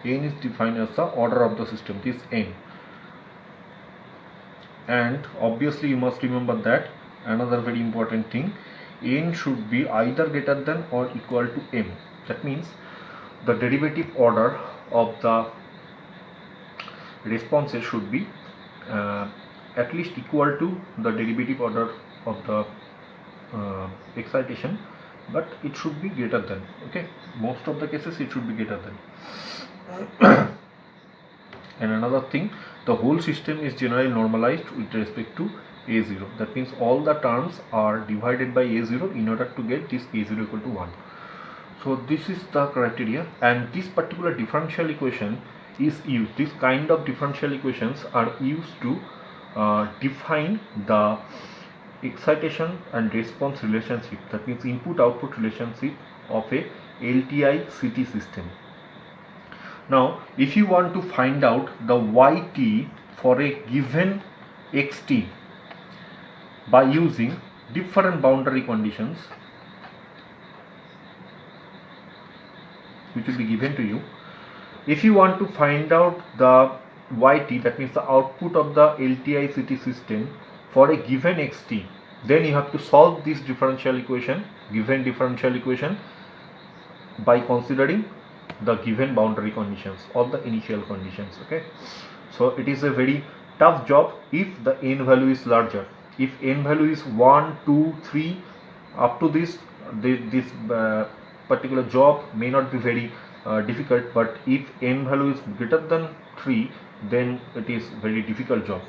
N is defined as the order of the system, this n. and obviously you must remember that another very important thing, n should be either greater than or equal to m. That means the derivative order of the responses should be at least equal to the derivative order of the excitation, but it should be greater than. Okay, most of the cases it should be greater than. And another thing, the whole system is generally normalized with respect to a0. That means all the terms are divided by a0 in order to get this a0 equal to 1. So this is the criteria, and this particular differential equation is used, this kind of differential equations are used to define the excitation and response relationship, that means input output relationship of a LTI-CT system. Now if you want to find out the yt for a given xt by using different boundary conditions which will be given to you, if you want to find out the yt, that means the output of the LTI-CT system for a given xt, then you have to solve this differential equation, given differential equation, by considering the given boundary conditions or the initial conditions. Okay, so it is a very tough job if the n value is larger. If n value is 1, 2, 3, up to this particular job may not be very difficult, but if n value is greater than 3, then it is very difficult job.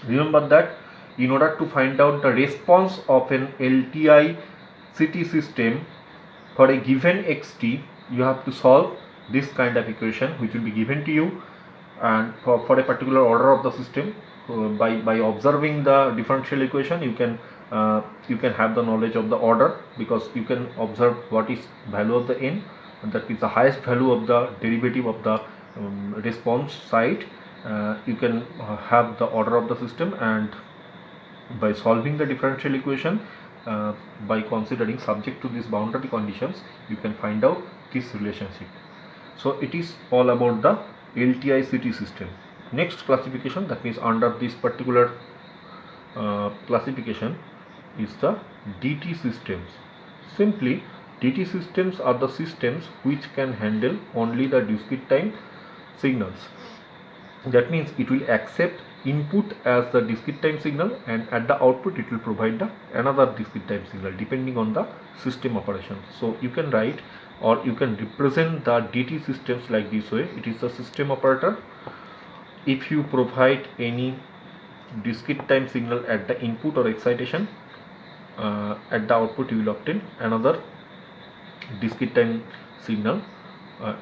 Remember that in order to find out the response of an LTI-CT system for a given xt, you have to solve this kind of equation which will be given to you, and for a particular order of the system, by observing the differential equation you can have the knowledge of the order, because you can observe what is value of the n, and that is the highest value of the derivative of the response side. You can have the order of the system, and by solving the differential equation by considering subject to these boundary conditions, you can find out this relationship. So it is all about the LTI-CT system. Next classification, that means under this particular classification, is the DT systems. Simply, DT systems are the systems which can handle only the discrete time signals. That means it will accept input as the discrete time signal, and at the output it will provide the another discrete time signal depending on the system operation. So you can write, or you can represent the DT systems like this way. It is the system operator. If you provide any discrete time signal at the input or excitation, at the output you will obtain another discrete time signal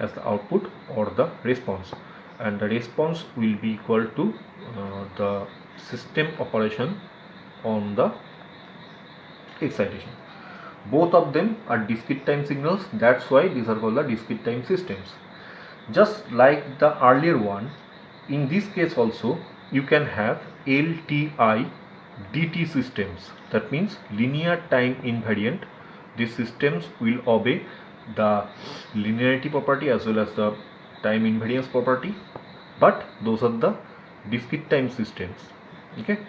as the output or the response, and the response will be equal to the system operation on the excitation. Both of them are discrete time signals, that's why these are called the discrete time systems. Just like the earlier one, in this case also you can have LTI DT systems, that means linear time invariant. These systems will obey the linearity property as well as the time invariance property, but those are the discrete time systems. Okay,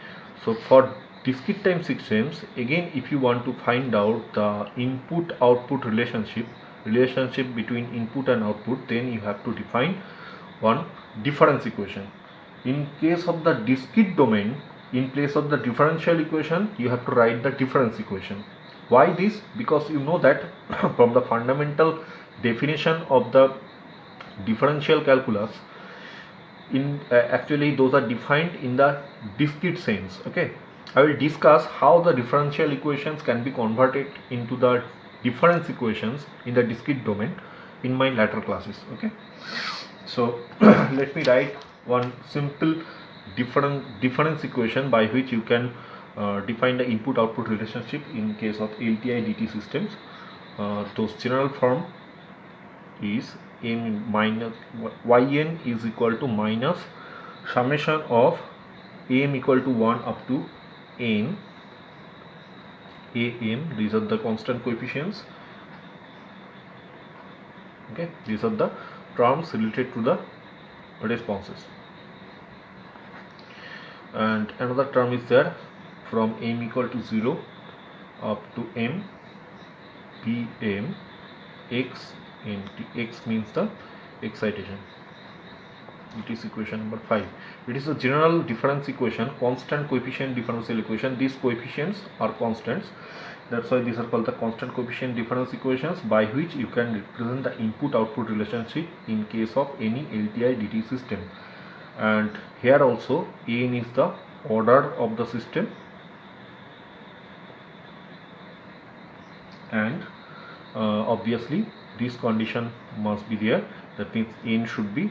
so for discrete time systems, again, if you want to find out the input output relationship between input and output, then you have to define one difference equation. In case of the discrete domain, in place of the differential equation, you have to write the difference equation. Why this? Because you know that from the fundamental definition of the differential calculus, in actually those are defined in the discrete sense. Okay, I will discuss how the differential equations can be converted into the difference equations in the discrete domain in my later classes. Okay, so let me write one simple difference equation by which you can define the input output relationship in case of LTI DT systems. Those general form is m minus yn is equal to minus summation of m equal to 1 up to n am. These are the constant coefficients. Okay, these are the terms related to the responses. and another term is there from m equal to 0 up to m pm x nt. X means the excitation. It is equation number 5. It is a general difference equation, constant coefficient differential equation. These coefficients are constants, that's why these are called the constant coefficient difference equations, by which you can represent the input output relationship in case of any LTI DT system. And here also n is the order of the system, and obviously this condition must be there, that means n should be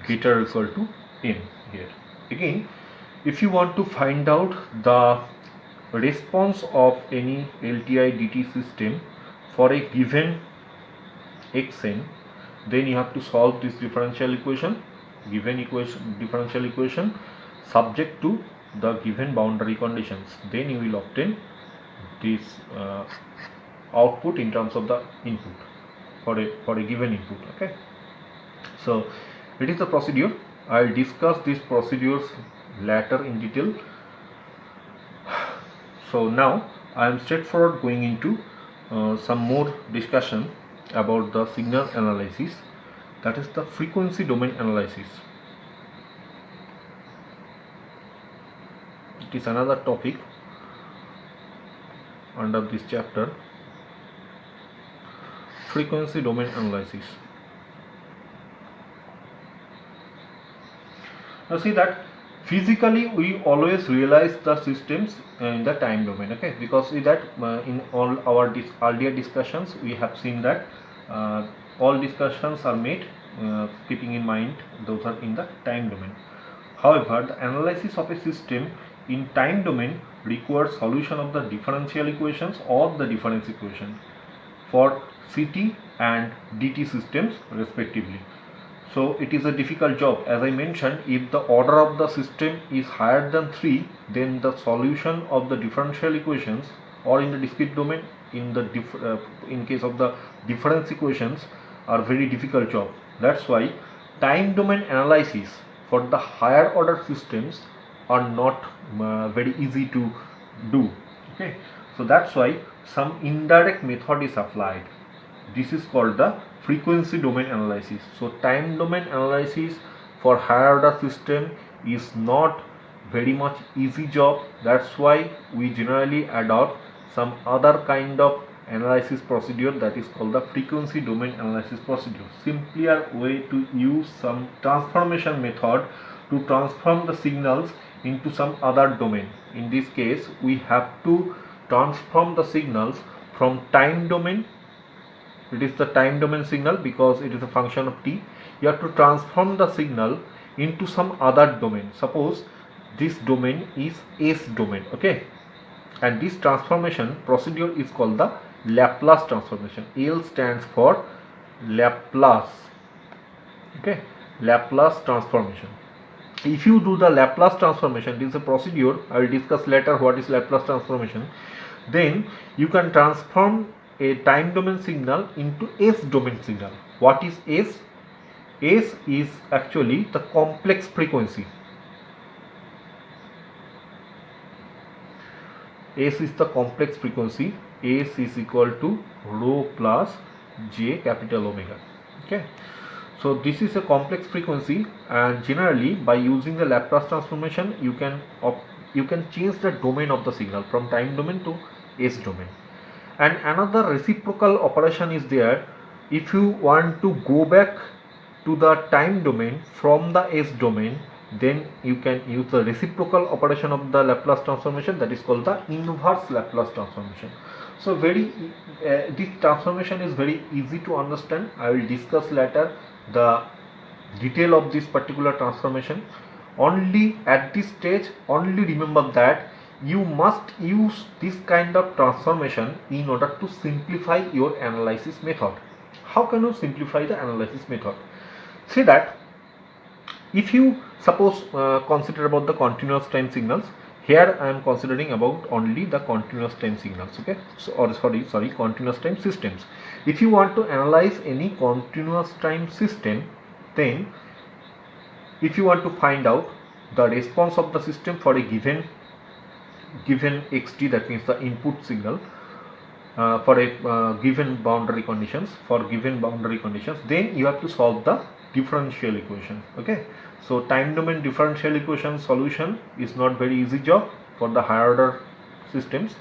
greater or equal to n here. Again, if you want to find out the response of any LTI DT system for a given xn, then you have to solve this differential equation, given differential equation subject to the given boundary conditions. Then you will obtain this output in terms of the input for a given input. Okay, so it is the procedure. I will discuss these procedures later in detail. So now I am straightforward going into some more discussion about the signal analysis, that is the frequency domain analysis. It is another topic under this chapter, frequency domain analysis. Now see that physically we always realize the systems in the time domain, okay, because see that in all our earlier discussions we have seen that all discussions are made keeping in mind those are in the time domain. However, the analysis of a system in time domain requires solution of the differential equations or the difference equation for CT and DT systems respectively. So it is a difficult job. As I mentioned, if the order of the system is higher than 3, then the solution of the differential equations, or in the discrete domain in the in case of the difference equations, are very difficult job. That's why time domain analysis for the higher order systems are not very easy to do. Okay, so that's why some indirect method is applied. This is called the frequency domain analysis. So time domain analysis for higher order system is not very much easy job. That's why we generally adopt some other kind of analysis procedure, that is called the frequency domain analysis procedure. Simpler way to use some transformation method to transform the signals into some other domain. In this case, we have to transform the signals from time domain. It is the time domain signal because it is a function of t. You have to transform the signal into some other domain. Suppose this domain is S domain, okay, and this transformation procedure is called the Laplace transformation. L stands for Laplace, okay, Laplace transformation. If you do the Laplace transformation, this is a procedure, I will discuss later what is Laplace transformation. Then you can transform a time domain signal into S domain signal. What is S? S is actually the complex frequency. S is the complex frequency. S is equal to rho plus J capital omega. Okay, so this is a complex frequency, and generally by using the Laplace transformation you can change the domain of the signal from time domain to S domain. And another reciprocal operation is there. If you want to go back to the time domain from the S domain, then you can use the reciprocal operation of the Laplace transformation, that is called the inverse Laplace transformation. So this transformation is very easy to understand. I will discuss later the detail of this particular transformation. Only at this stage, only remember that you must use this kind of transformation in order to simplify your analysis method. How can you simplify the analysis method? See that if you suppose consider about the continuous time signals. Here I am considering about only the continuous time signals, okay, so or sorry continuous time systems. If you want to analyze any continuous time system, then if you want to find out the response of the system for a given xt, that means the input signal, for a given boundary conditions, then you have to solve the differential equation. Okay, so time domain differential equation solution is not very easy job for the higher order systems.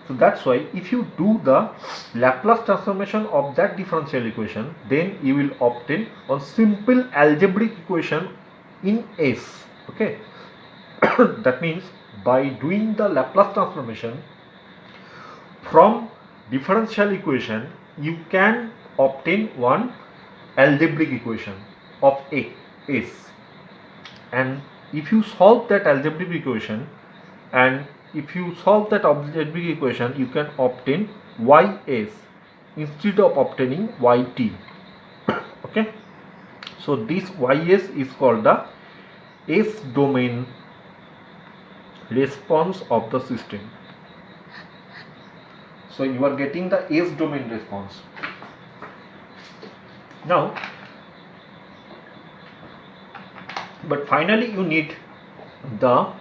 So that's why if you do the Laplace transformation of that differential equation, then you will obtain a simple algebraic equation in S. Okay, that means by doing the Laplace transformation from differential equation, you can obtain one algebraic equation of S, and if you solve that algebraic equation, you can obtain ys instead of obtaining yt. Okay, so this ys is called the S domain response of the system. So you are getting the S domain response. Now, but finally you need the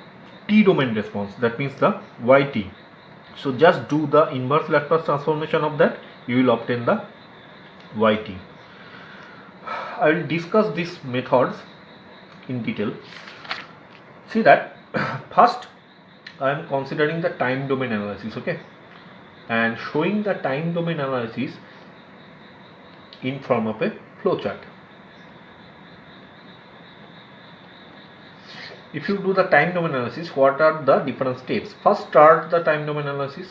T domain response, that means the yt. So just do the inverse Laplace transformation of that, you will obtain the yt. I will discuss these methods in detail. See that first I am considering the time domain analysis, okay, and showing the time domain analysis in form of a flowchart. If you do the time domain analysis, what are the different steps? First, start the time domain analysis.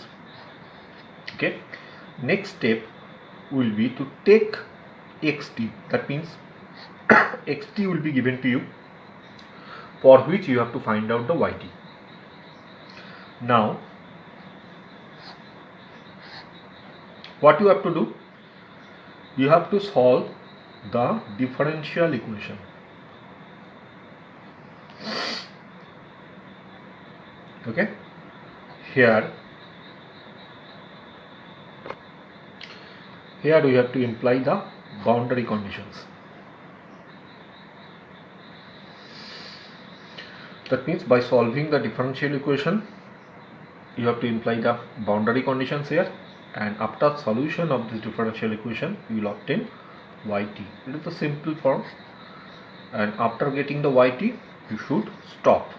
Okay, next step will be to take xt, that means xt will be given to you, for which you have to find out the yt. Now what you have to do, you have to solve the differential equation. Okay, here we have to imply the boundary conditions. That means by solving the differential equation, you have to imply the boundary conditions here, and after solution of this differential equation, you will obtain yt. It is a simple form, and after getting the yt, you should stop.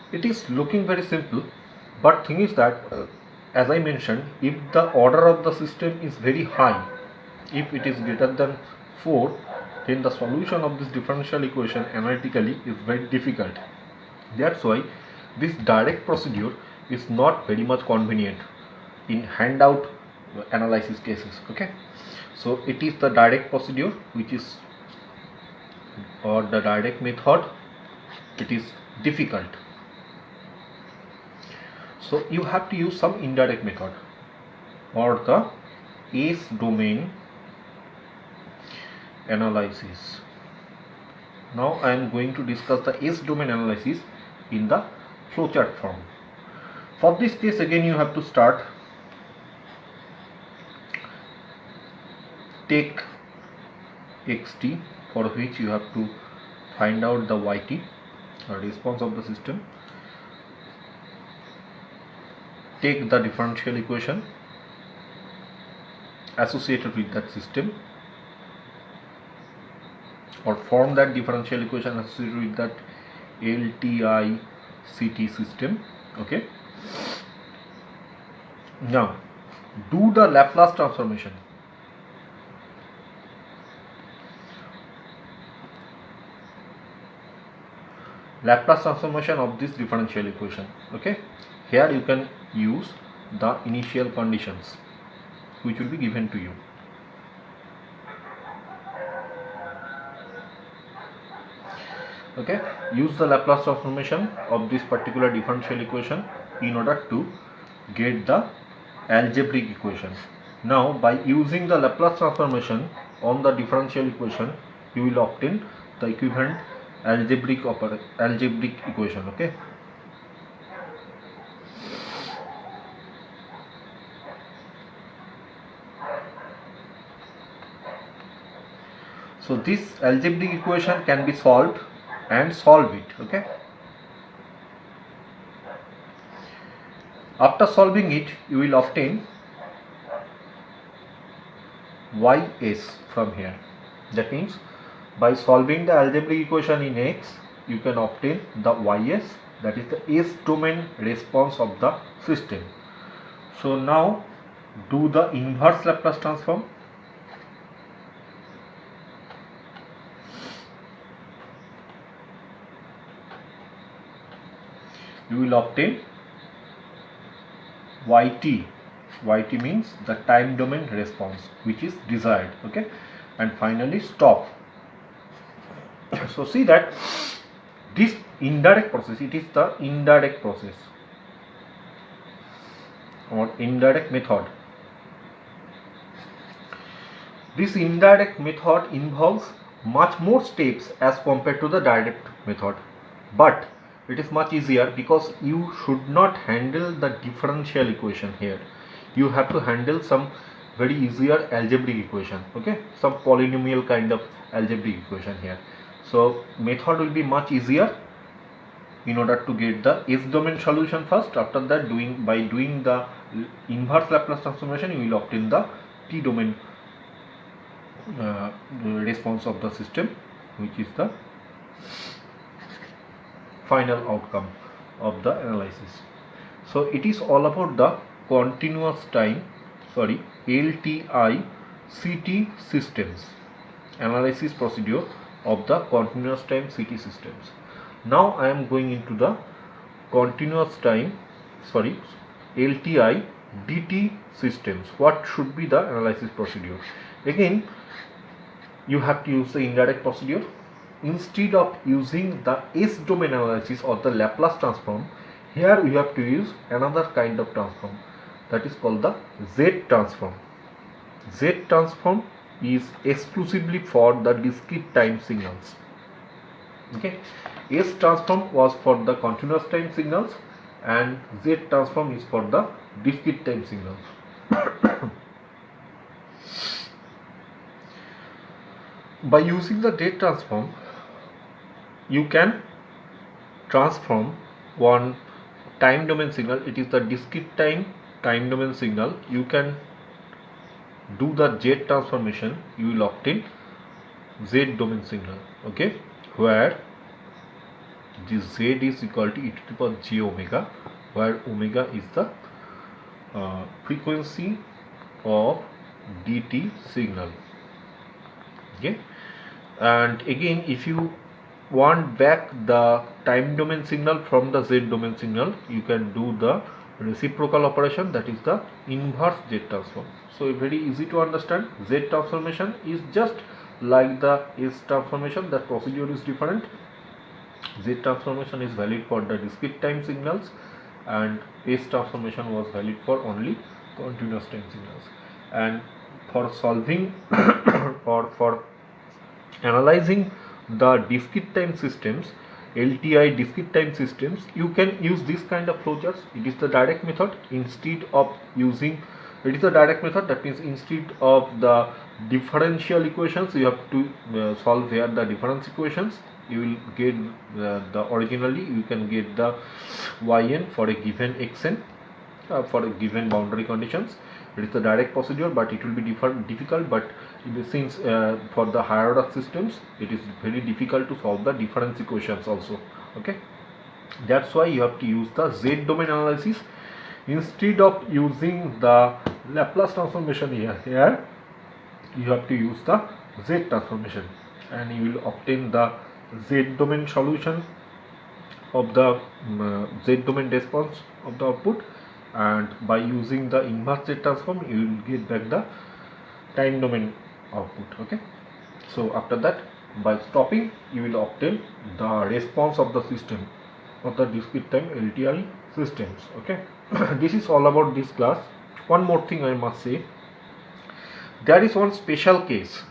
It is looking very simple, but thing is that as I mentioned, if the order of the system is very high, if it is greater than 4, then the solution of this differential equation analytically is very difficult. That's why this direct procedure is not very much convenient in handout analysis cases. Okay, so it is the direct procedure which is, or the direct method, it is difficult. So you have to use some indirect method, or the S domain analysis. Now I am going to discuss the S domain analysis in the flowchart form. For this case, again you have to start, take xt, for which you have to find out the yt, or response of the system. Take the differential equation associated with that system, or form that differential equation associated with that LTI-CT system. Okay, now do the Laplace transformation. Laplace transformation of this differential equation. Okay, here you can use the initial conditions which will be given to you. Okay, use the Laplace transformation of this particular differential equation in order to get the algebraic equation. Now by using the Laplace transformation on the differential equation, you will obtain the equivalent algebraic equation. Okay, so this algebraic equation can be solved and solve it. Okay, after solving it you will obtain ys from here. That means by solving the algebraic equation in x you can obtain the ys, that is the s domain response of the system. So now do the inverse Laplace transform. You will obtain yt means the time domain response which is desired. Okay, and finally stop. So see that this indirect process, it is the indirect process or indirect method. This indirect method involves much more steps as compared to the direct method, but it is much easier because you should not handle the differential equation here. You have to handle some very easier algebraic equation. Okay, some polynomial kind of algebraic equation here. So method will be much easier in order to get the S domain solution first. After that, by doing the inverse Laplace transformation, you will obtain the T domain response of the system, which is the final outcome of the analysis. So it is all about the continuous time, LTI CT systems, analysis procedure of the continuous time CT systems. Now I am going into the continuous time, LTI DT systems. What should be the analysis procedure? Again, you have to use the indirect procedure. Instead of using the S domain analysis or the Laplace transform, here you have to use another kind of transform, that is called the Z transform. Z transform is exclusively for the discrete time signals. Okay, S transform was for the continuous time signals and Z transform is for the discrete time signals. By using the Z transform, you can transform one time domain signal, it is the discrete time domain signal. You can do the Z transformation, you will obtain Z domain signal. Okay, where this Z is equal to e to the power j omega, where omega is the frequency of DT signal. Okay, and again, if you want back the time domain signal from the Z domain signal, you can do the reciprocal operation, that is the inverse Z transform. So very easy to understand. Z transformation is just like the S transformation, the procedure is different. Z transformation is valid for the discrete time signals and S transformation was valid for only continuous time signals. And for solving or for analyzing the discrete time systems, LTI discrete time systems, you can use this kind of flowcharts. It is the direct method. Instead of using, it is the direct method, that means instead of the differential equations, you have to solve here the difference equations. You will get originally you can get the yn for a given xn for a given boundary conditions. It is the direct procedure, but it will be difficult. But since for the higher order systems, it is very difficult to solve the difference equations also. Okay, that's why you have to use the Z domain analysis instead of using the Laplace transformation here you have to use the Z transformation, and you will obtain the Z domain solution of the Z domain response of the output, and by using the inverse Z transform you will get back the time domain output. Okay, so after that, by stopping, you will obtain the response of the system of the discrete time LTI systems. Okay, this is all about this class. One more thing I must say, there is one special case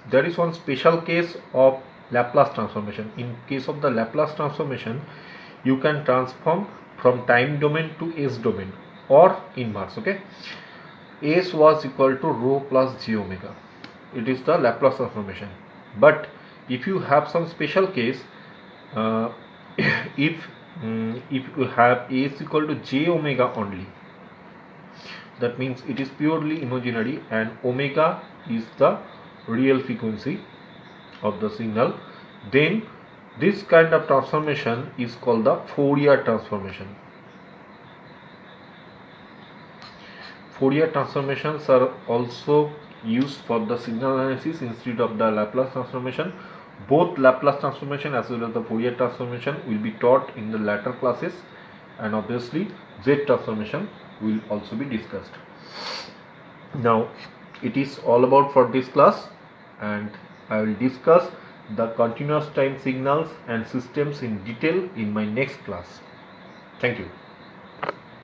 of Laplace transformation. In case of the Laplace transformation, you can transform from time domain to S domain or inverse. Okay, S was equal to rho plus j omega. It is the Laplace transformation. But if you have some special case uh, if you have A is equal to j omega only, that means it is purely imaginary and omega is the real frequency of the signal, then this kind of transformation is called the Fourier transformation. Fourier transformations are also used for the signal analysis instead of the Laplace transformation. Both Laplace transformation as well as the Fourier transformation will be taught in the later classes, and obviously Z transformation will also be discussed. Now it is all about for this class, and I will discuss the continuous time signals and systems in detail in my next class. Thank you.